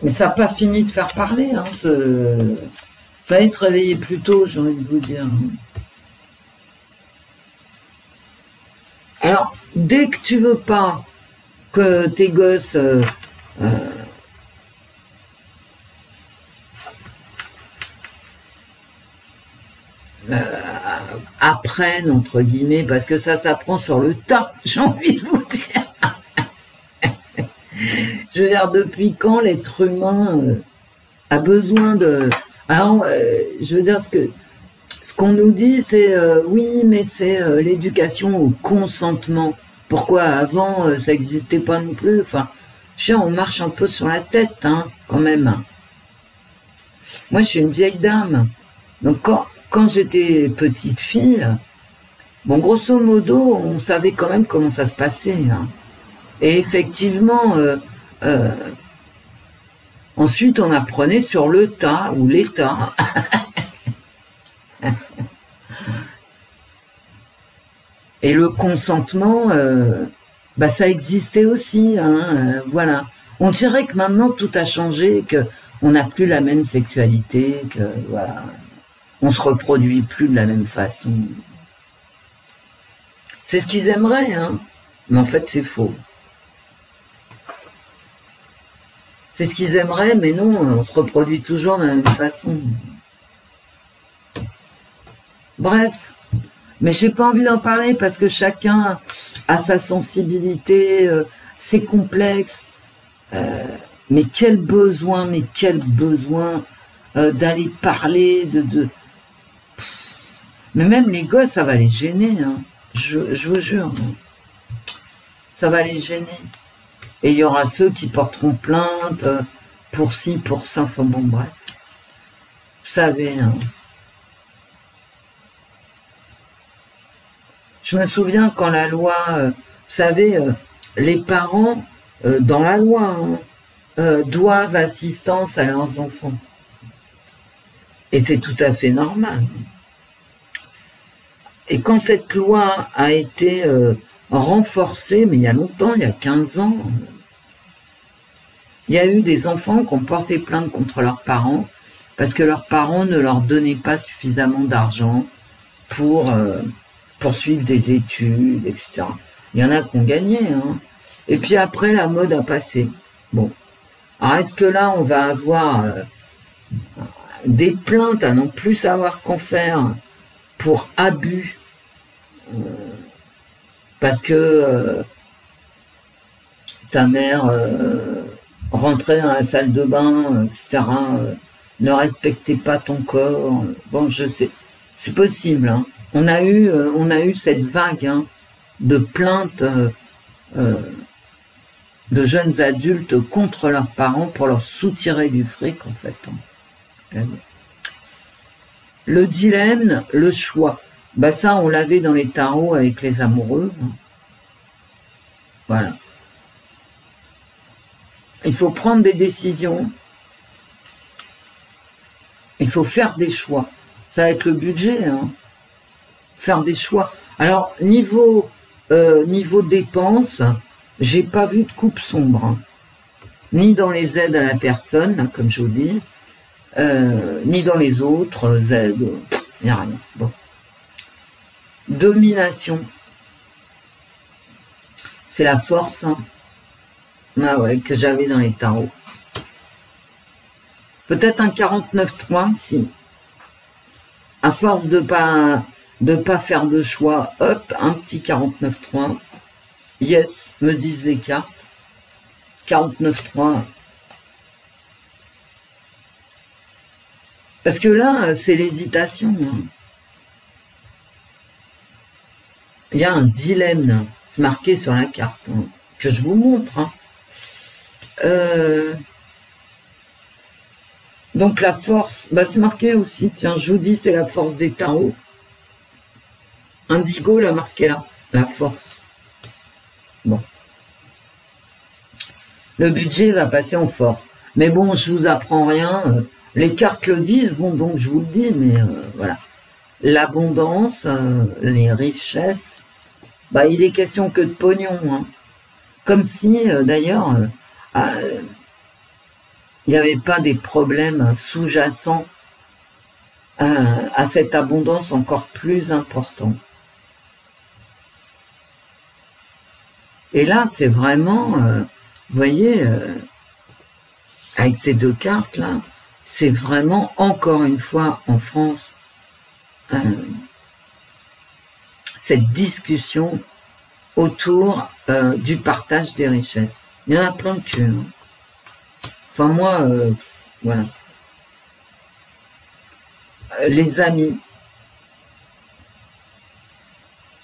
Speaker 1: Mais ça n'a pas fini de faire parler, hein, fallait se réveiller plus tôt, j'ai envie de vous dire. Alors, dès que tu veux pas que tes gosses apprennent, entre guillemets, parce que ça s'apprend sur le tas, j'ai envie de vous dire. Je veux dire, depuis quand l'être humain a besoin de... Alors, je veux dire, ce qu'on nous dit, c'est oui, mais c'est l'éducation au consentement. Pourquoi avant, ça n'existait pas non plus? Enfin, je sais, on marche un peu sur la tête, hein, quand même. Moi, je suis une vieille dame. Donc, quand j'étais petite fille, bon, grosso modo, on savait quand même comment ça se passait. Hein. Et effectivement... ensuite, on apprenait sur le tas ou l'état. Et le consentement, bah, ça existait aussi. Hein, voilà. On dirait que maintenant tout a changé, que on n'a plus la même sexualité, que voilà, on se reproduit plus de la même façon. C'est ce qu'ils aimeraient, hein, mais en fait c'est faux. C'est ce qu'ils aimeraient, mais non, on se reproduit toujours de la même façon. Bref, mais j'ai pas envie d'en parler parce que chacun a sa sensibilité, c'est complexe. Mais quel besoin d'aller parler, Mais même les gosses, ça va les gêner, hein. Je vous jure. Hein. Ça va les gêner. Et il y aura ceux qui porteront plainte pour ci, pour ça, enfin bon, bref. savez, hein, je me souviens quand la loi, vous savez, les parents, dans la loi, hein, doivent assistance à leurs enfants. Et c'est tout à fait normal. Et quand cette loi a été renforcée, mais il y a longtemps, il y a 15 ans, il y a eu des enfants qui ont porté plainte contre leurs parents parce que leurs parents ne leur donnaient pas suffisamment d'argent pour poursuivre des études, etc. Il y en a qui ont gagné. Hein. Et puis après, la mode a passé. Bon. Alors, est-ce que là, on va avoir des plaintes à non plus savoir qu'en faire pour abus parce que ta mère rentrait dans la salle de bain, etc., ne respectait pas ton corps. Bon, je sais, c'est possible. Hein. On a eu cette vague hein, de plaintes de jeunes adultes contre leurs parents pour leur soutirer du fric, en fait. Hein. Le dilemme, le choix. Bah ça, on l'avait dans les tarots avec les amoureux. Hein. Voilà. Il faut prendre des décisions. Il faut faire des choix. Ça va être le budget. Hein. Faire des choix. Alors, niveau dépenses, j'ai pas vu de coupe sombre. Hein. Ni dans les aides à la personne, hein, comme je vous dis, ni dans les autres aides. Il n'y a rien. Bon. Domination. C'est la force. Hein. Ah ouais, que j'avais dans les tarots. Peut-être un 49.3 ici. À force de pas faire de choix, hop, un petit 49.3. Yes, me disent les cartes. 49.3. Parce que là, c'est l'hésitation. Hein. Il y a un dilemme, c'est marqué sur la carte, hein, que je vous montre. Hein. Donc la force, bah c'est marqué aussi, tiens, je vous dis, c'est la force des tarots. Indigo l'a marqué là, la force. Bon. Le budget va passer en force. Mais bon, je vous apprends rien. Les cartes le disent, bon, donc je vous le dis, mais voilà. L'abondance, les richesses, bah il est question que de pognon. Hein. Comme si, d'ailleurs, il n'y avait pas des problèmes sous-jacents à cette abondance encore plus importante. Et là, c'est vraiment, vous voyez, avec ces deux cartes-là, c'est vraiment, encore une fois, en France, cette discussion autour du partage des richesses. Il y en a plein de cul. Hein. Enfin, moi, voilà. Les amis.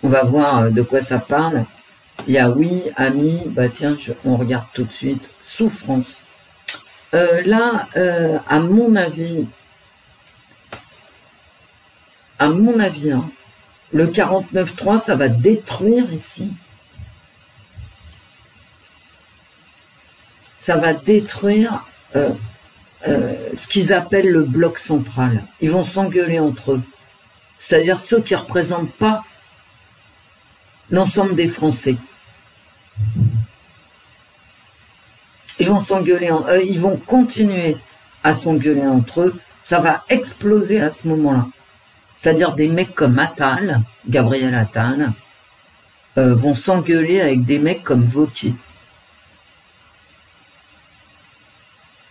Speaker 1: On va voir de quoi ça parle. Il y a oui, amis, bah tiens, on regarde tout de suite. Souffrance. Là, à mon avis, hein, le 49.3, ça va détruire ici. Ça va détruire ce qu'ils appellent le bloc central. Ils vont s'engueuler entre eux. C'est-à-dire ceux qui ne représentent pas l'ensemble des Français. Ils vont s'engueuler, ils vont continuer à s'engueuler entre eux. Ça va exploser à ce moment-là. C'est-à-dire des mecs comme Attal, Gabriel Attal, vont s'engueuler avec des mecs comme Wauquiez.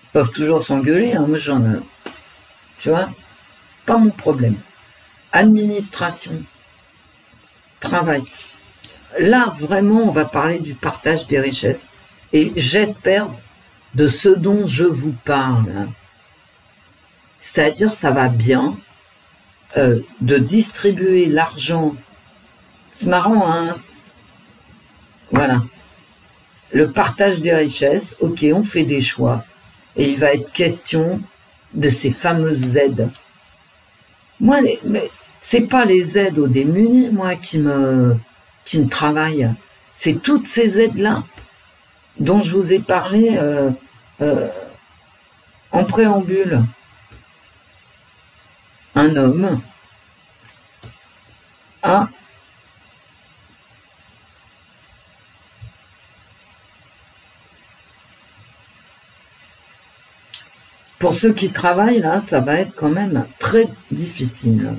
Speaker 1: Ils peuvent toujours s'engueuler, hein, moi j'en ai. Tu vois, pas mon problème. Administration, travail. Là, vraiment, on va parler du partage des richesses. Et j'espère de ce dont je vous parle. C'est-à-dire, ça va bien de distribuer l'argent. C'est marrant, hein? Voilà. Le partage des richesses, ok, on fait des choix. Et il va être question de ces fameuses aides. Moi, c'est pas les aides aux démunis, moi, qui me travaillent. C'est toutes ces aides-là dont je vous ai parlé en préambule. Un homme a pour ceux qui travaillent, là, ça va être quand même très difficile.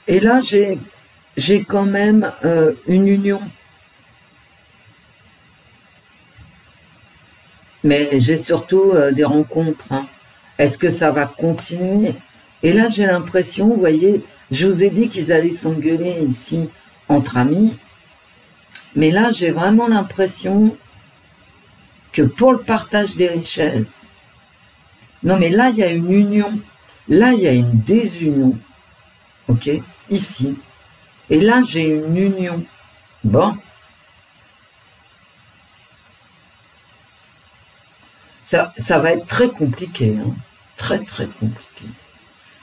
Speaker 1: Et là, j'ai quand même une union. Mais j'ai surtout des rencontres. Hein. Est-ce que ça va continuer? Et là, j'ai l'impression, vous voyez, je vous ai dit qu'ils allaient s'engueuler ici entre amis. Mais là, j'ai vraiment l'impression que pour le partage des richesses, non mais là, il y a une union. Là, il y a une désunion. Ok? Ici. Et là, j'ai une union. Bon. Ça va être très compliqué. Hein. Très, très compliqué.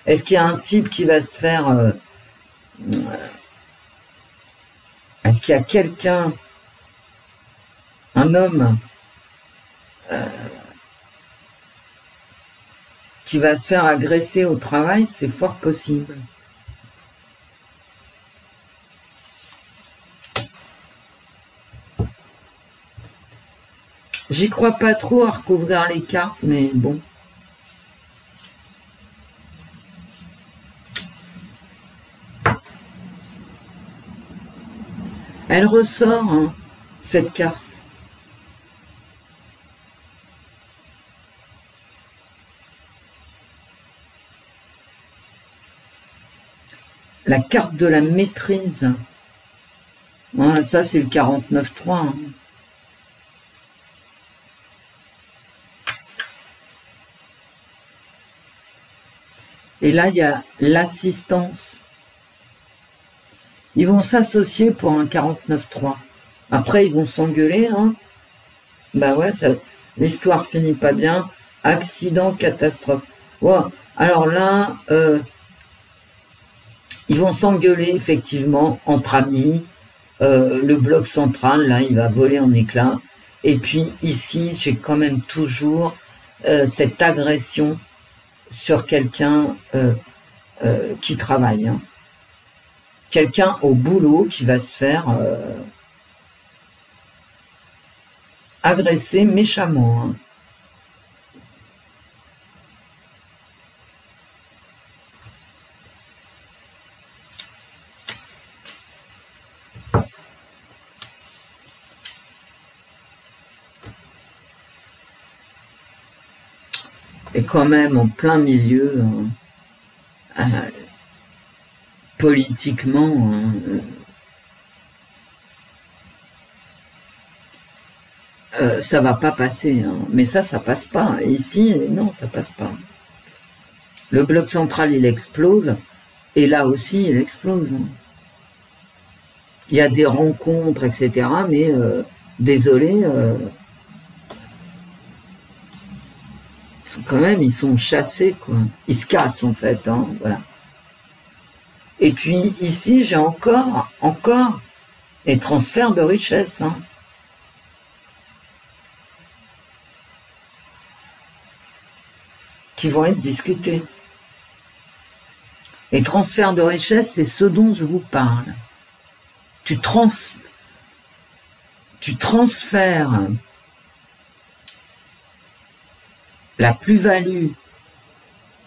Speaker 1: Est-ce qu'il y a un type qui va se faire... est-ce qu'il y a quelqu'un, un homme, qui va se faire agresser au travail? C'est fort possible. J'y crois pas trop à recouvrir les cartes, mais bon. Elle ressort, hein, cette carte. La carte de la maîtrise. Ouais, ça, c'est le 49.3. Hein. Et là, il y a l'assistance. Ils vont s'associer pour un 49.3. Après, ils vont s'engueuler. Hein. Bah ouais, l'histoire finit pas bien. Accident, catastrophe. Ouais. Alors là, ils vont s'engueuler, effectivement, entre amis. Le bloc central, là, il va voler en éclats. Et puis, ici, j'ai quand même toujours cette agression sur quelqu'un qui travaille. Hein. Quelqu'un au boulot qui va se faire agresser méchamment. Hein. Et quand même en plein milieu, politiquement, ça va pas passer. Hein. Mais ça passe pas. Ici, non, ça passe pas. Le bloc central, il explose. Et là aussi, il explose. Hein. Il y a des rencontres, etc. Mais désolé, quand même, ils sont chassés, quoi. Ils se cassent, en fait. Hein, voilà. Et puis, ici, j'ai encore les transferts de richesse. Hein. Qui vont être discutés. Les transferts de richesse, c'est ce dont je vous parle. Tu transfères la plus-value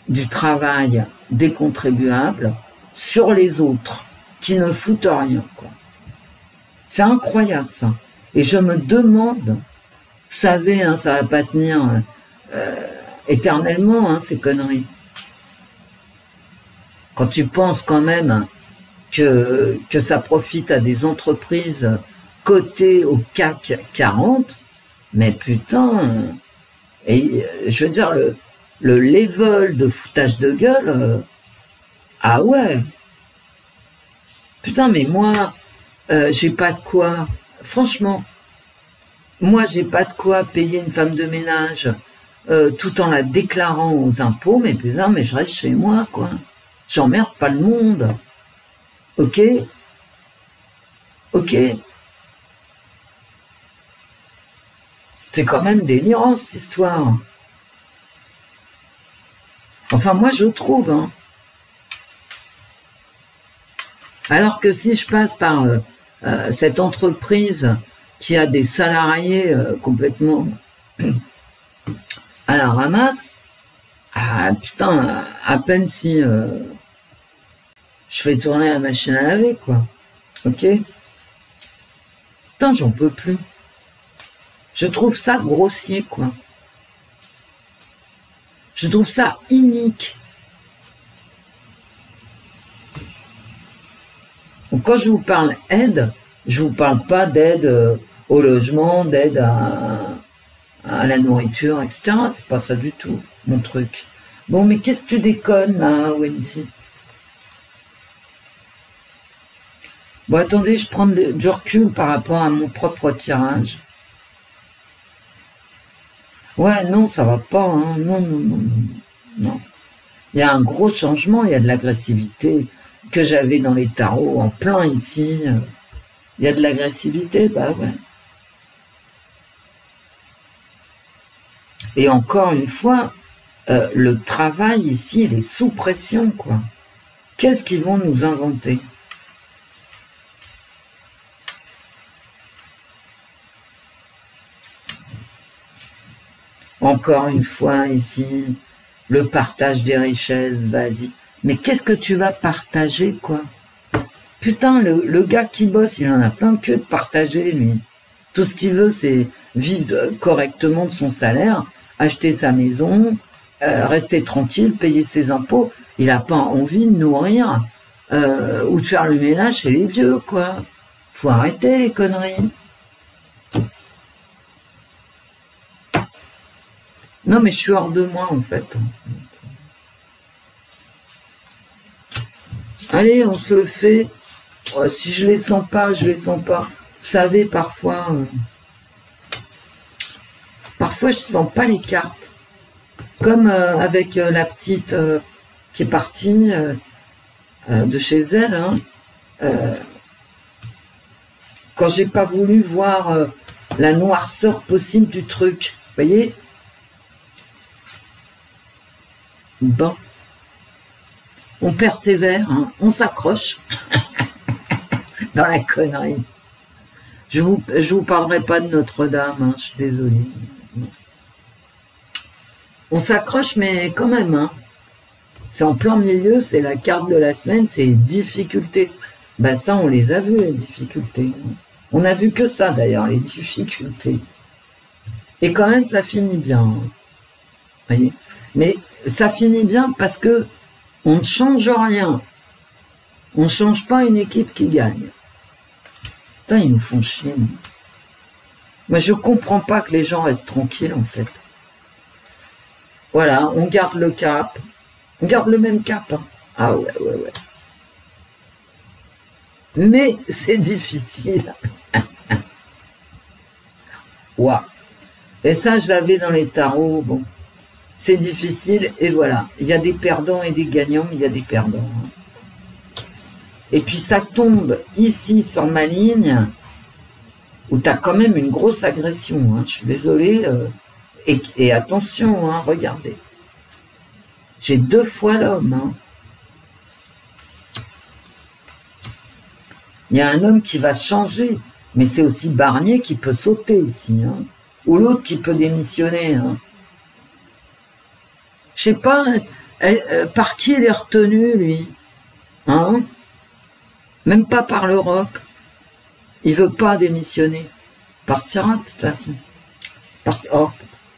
Speaker 1: du travail des contribuables sur les autres, qui ne foutent rien. C'est incroyable, ça. Et je me demande, vous savez, hein, ça va pas tenir éternellement, hein, ces conneries. Quand tu penses quand même que ça profite à des entreprises cotées au CAC 40, mais putain, et je veux dire, le level de foutage de gueule, ah ouais, putain, mais moi, j'ai pas de quoi, franchement, Moi, j'ai pas de quoi payer une femme de ménage tout en la déclarant aux impôts, mais putain, mais je reste chez moi, quoi. J'emmerde pas le monde. Ok? Ok? C'est quand même délirant, cette histoire. Enfin, moi, je trouve, hein. Alors que si je passe par cette entreprise qui a des salariés complètement à la ramasse, ah putain, à peine si je fais tourner la machine à laver, quoi. Ok? Putain, j'en peux plus. Je trouve ça grossier, quoi. Je trouve ça inique. Donc, quand je vous parle aide, je vous parle pas d'aide au logement, d'aide à la nourriture, etc. C'est pas ça du tout, mon truc. Bon, mais qu'est-ce que tu déconnes, là, Wendy? Bon, attendez, je prends du recul par rapport à mon propre tirage. Ouais, non, ça va pas, hein. Non, non, non, non, non. Il y a un gros changement, il y a de l'agressivité que j'avais dans les tarots, en plein ici. Il y a de l'agressivité, bah ouais. Et encore une fois, le travail ici, il est sous pression, quoi. Qu'est-ce qu'ils vont nous inventer? Encore une fois, ici, le partage des richesses, vas-y. Mais qu'est-ce que tu vas partager, quoi? Putain, le gars qui bosse, il en a plein de queue de partager, lui. Tout ce qu'il veut, c'est vivre correctement de son salaire, acheter sa maison, rester tranquille, payer ses impôts. Il n'a pas envie de nourrir ou de faire le ménage chez les vieux, quoi. Faut arrêter les conneries. Non, mais je suis hors de moi, en fait. Allez, on se le fait. Si je les sens pas, je les sens pas. Vous savez, parfois je sens pas les cartes. Comme avec la petite qui est partie de chez elle. Hein, quand j'ai pas voulu voir la noirceur possible du truc. Vous voyez? Bon. On persévère, hein, on s'accroche dans la connerie. Je vous parlerai pas de Notre-Dame, hein, je suis désolée. On s'accroche, mais quand même, hein. C'est en plein milieu, c'est la carte de la semaine, c'est difficultés. Ben ça, on les a vues, les difficultés. On a vu que ça, d'ailleurs, les difficultés. Et quand même, ça finit bien. Hein. Voyez, mais ça finit bien parce que on ne change rien. On ne change pas une équipe qui gagne. Putain, ils nous font chier. Moi, je comprends pas que les gens restent tranquilles, en fait. Voilà, on garde le cap. On garde le même cap. Hein. Ah ouais, ouais, ouais. Mais c'est difficile. Ouah. Et ça, je l'avais dans les tarots. Bon. C'est difficile, et voilà. Il y a des perdants et des gagnants, mais il y a des perdants. Et puis ça tombe ici sur ma ligne, où tu as quand même une grosse agression. Hein. Je suis désolée. Et attention, hein, regardez. J'ai 2 fois l'homme. Hein. Il y a un homme qui va changer, mais c'est aussi Barnier qui peut sauter ici. Hein. Ou l'autre qui peut démissionner. Hein. Je sais pas, par qui il est retenu, lui. Hein? Même pas par l'Europe. Il veut pas démissionner. Partira, de toute façon. Oh,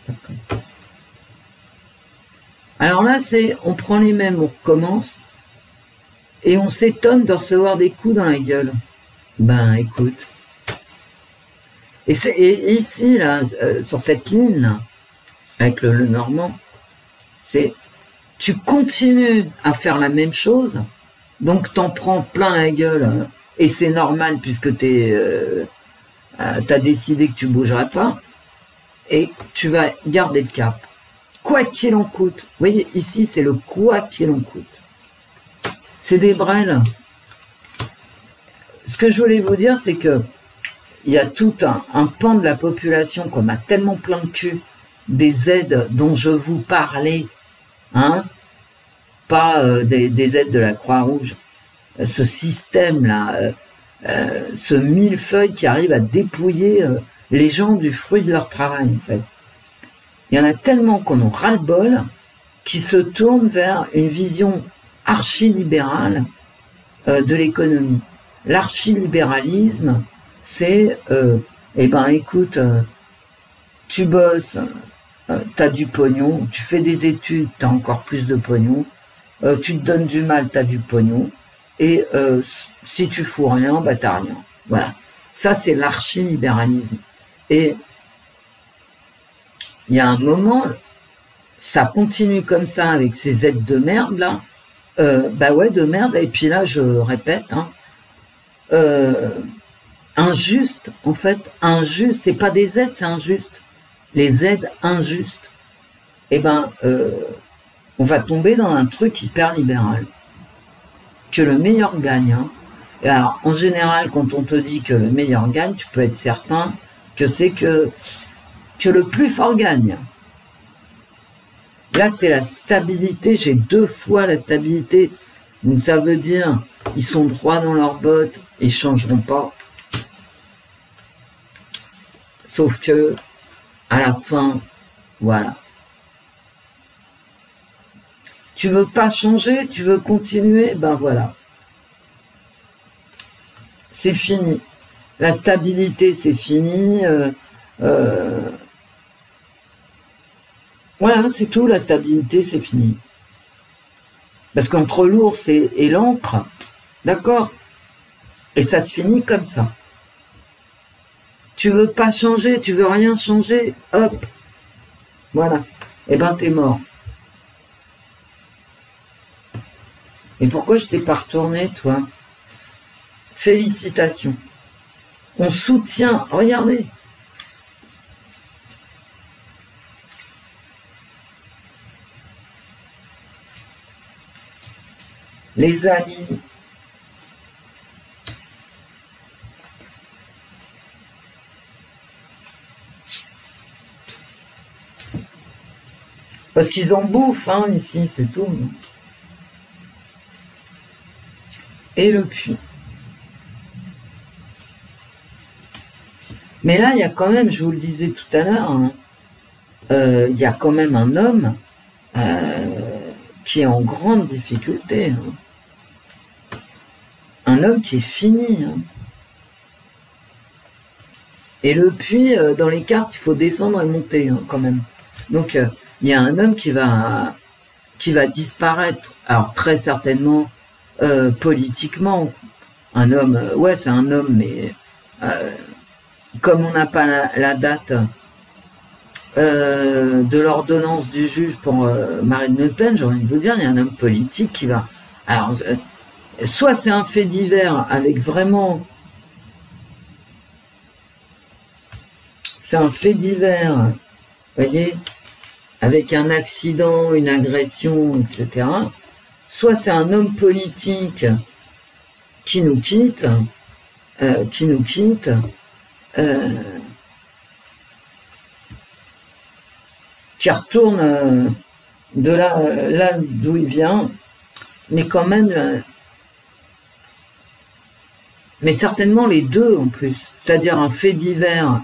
Speaker 1: d'accord. Alors là, on prend les mêmes, on recommence. Et on s'étonne de recevoir des coups dans la gueule. Ben, écoute. Et ici, là, sur cette ligne, là, avec le Normand, tu continues à faire la même chose, donc t'en prends plein la gueule, et c'est normal puisque t'es tu as décidé que tu bougerais pas et tu vas garder le cap. Quoi qu'il en coûte. Vous voyez, ici, c'est le quoi qu'il en coûte. C'est des brels. Ce que je voulais vous dire, c'est que il y a tout un pan de la population qu'on a tellement plein de cul des aides dont je vous parlais, hein, pas des aides de la Croix-Rouge. Ce système-là, ce millefeuille qui arrive à dépouiller les gens du fruit de leur travail, en fait. Il y en a tellement qu'on en ras-le-bol qui se tournent vers une vision archi-libérale de l'économie. L'archi-libéralisme, c'est, eh ben écoute, tu bosses, t'as du pognon, tu fais des études, t'as encore plus de pognon, tu te donnes du mal, t'as du pognon, et si tu fous rien, bah t'as rien. Voilà. Ça, c'est l'archi-libéralisme. Et il y a un moment, ça continue comme ça avec ces aides de merde, là. Bah ouais, de merde. Et puis là, je répète, hein, injuste, en fait, injuste. C'est pas des aides, c'est injuste. Les aides injustes. Eh ben, on va tomber dans un truc hyper libéral. Que le meilleur gagne. Hein. Et alors, en général, quand on te dit que le meilleur gagne, tu peux être certain que c'est que le plus fort gagne. Là, c'est la stabilité. J'ai 2 fois la stabilité. Donc, ça veut dire ils sont droits dans leurs bottes. Ils changeront pas. Sauf que, à la fin, voilà. Tu veux pas changer, tu veux continuer, ben voilà. C'est fini. La stabilité, c'est fini. Voilà, c'est tout, la stabilité, c'est fini. Parce qu'entre l'ours et l'encre, d'accord? Et ça se finit comme ça. Tu veux pas changer, tu veux rien changer, hop. Voilà. Eh ben, t'es mort. Et pourquoi je t'ai pas retourné, toi? Félicitations. On soutient, regardez. Les amis. Parce qu'ils en bouffent, hein, ici, c'est tout. Et le puits. Mais là, il y a quand même, je vous le disais tout à l'heure, hein, il y a quand même un homme qui est en grande difficulté. Hein. Un homme qui est fini. Hein. Et le puits, dans les cartes, il faut descendre et monter hein, quand même. Donc, il y a un homme qui va disparaître. Alors, très certainement, politiquement. Un homme, ouais, c'est un homme, mais comme on n'a pas la date de l'ordonnance du juge pour Marine Le Pen, j'ai envie de vous dire, il y a un homme politique qui va... Alors, soit c'est un fait divers avec vraiment... C'est un fait divers, vous voyez, avec un accident, une agression, etc. Soit c'est un homme politique qui nous quitte, qui retourne de là d'où il vient, mais quand même, mais certainement les deux en plus, c'est-à-dire un fait divers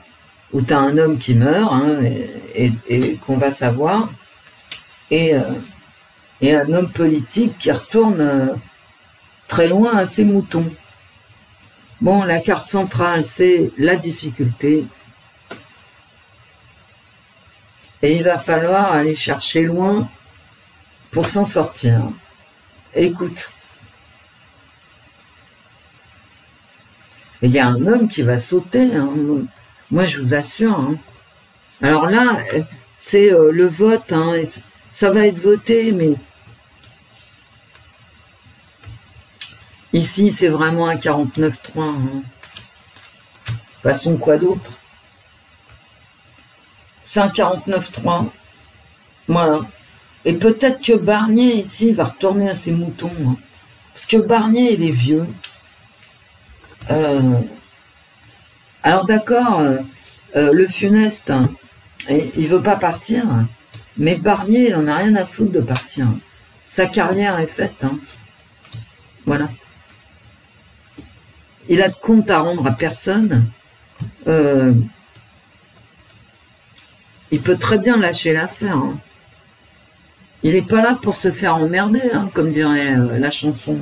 Speaker 1: où tu as un homme qui meurt, hein, et qu'on va savoir, et un homme politique qui retourne très loin à ses moutons. Bon, la carte centrale, c'est la difficulté. Et il va falloir aller chercher loin pour s'en sortir. Écoute. Il y a un homme qui va sauter. Hein. Moi, je vous assure. Hein. Alors là, c'est le vote. Hein, et ça va être voté, mais... Ici, c'est vraiment un 49-3. Hein. façon, quoi d'autre? C'est un 49.3. Voilà. Et peut-être que Barnier, ici, va retourner à ses moutons. Hein. Parce que Barnier, il est vieux. Alors d'accord, le funeste, hein, il veut pas partir. Hein, mais Barnier, il en a rien à foutre de partir. Hein. Sa carrière est faite. Hein. Voilà. Il a de compte à rendre à personne. Il peut très bien lâcher l'affaire. Hein. Il n'est pas là pour se faire emmerder, hein, comme dirait la chanson.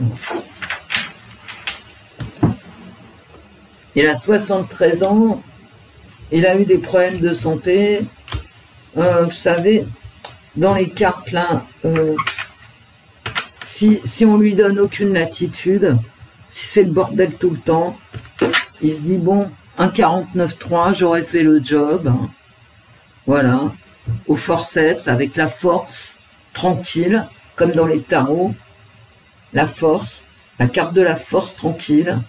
Speaker 1: Il a 73 ans. Il a eu des problèmes de santé. Vous savez, dans les cartes, là, si on lui donne aucune latitude, si c'est le bordel tout le temps, il se dit, bon, un 49.3, j'aurais fait le job. Hein. Voilà. Au forceps, avec la force, tranquille, comme dans les tarots. La force, la carte de la force, tranquille.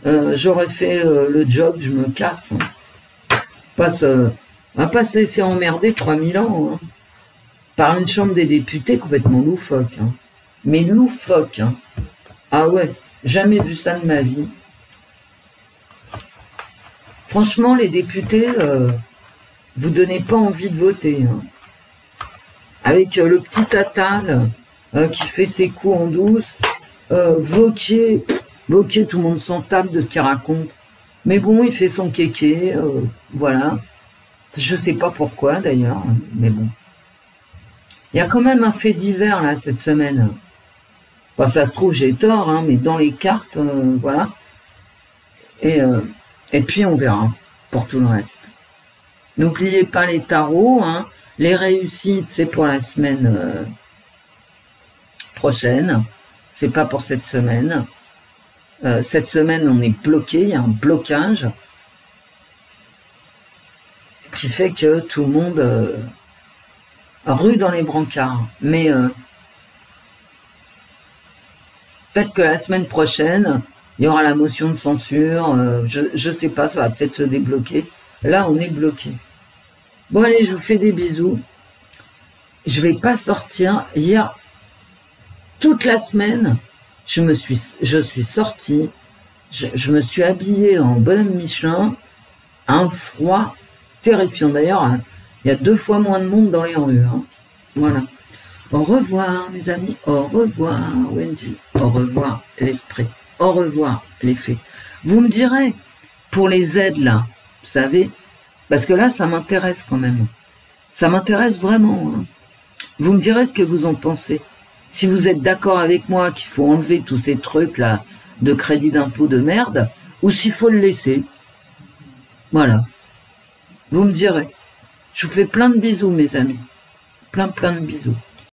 Speaker 1: J'aurais fait le job, je me casse. Hein. On va pas se laisser emmerder 3000 ans. Hein. Par une chambre des députés complètement loufoque. Hein. Mais loufoque. Hein. Ah ouais, jamais vu ça de ma vie. Franchement, les députés, vous donnez pas envie de voter. Hein. Avec le petit Attal qui fait ses coups en douce. Wauquiez, tout le monde s'en tape de ce qu'il raconte. Mais bon, il fait son kéké, voilà. Je sais pas pourquoi d'ailleurs, mais bon. Il y a quand même un fait divers là cette semaine. Enfin, ça se trouve, j'ai tort, hein, mais dans les cartes, voilà. Et puis on verra pour tout le reste. N'oubliez pas les tarots, hein. Les réussites, c'est pour la semaine prochaine. C'est pas pour cette semaine. Cette semaine, on est bloqué, il y a un blocage qui fait que tout le monde rue dans les brancards. Mais peut-être que la semaine prochaine, il y aura la motion de censure. Je sais pas, ça va peut-être se débloquer. Là, on est bloqué. Bon, allez, je vous fais des bisous. Je vais pas sortir. Hier, toute la semaine, je suis sortie, je me suis habillée en bonhomme Michelin, un froid terrifiant. D'ailleurs, hein, il y a 2 fois moins de monde dans les rues. Hein. Voilà. Au revoir, mes amis. Au revoir, Wendy. Au revoir, l'esprit. Au revoir, les fées. Vous me direz, pour les aides, là, vous savez, parce que là, ça m'intéresse quand même. Ça m'intéresse vraiment. Hein. Vous me direz ce que vous en pensez. Si vous êtes d'accord avec moi qu'il faut enlever tous ces trucs-là de crédit d'impôt de merde, ou s'il faut le laisser. Voilà. Vous me direz. Je vous fais plein de bisous, mes amis. Plein de bisous.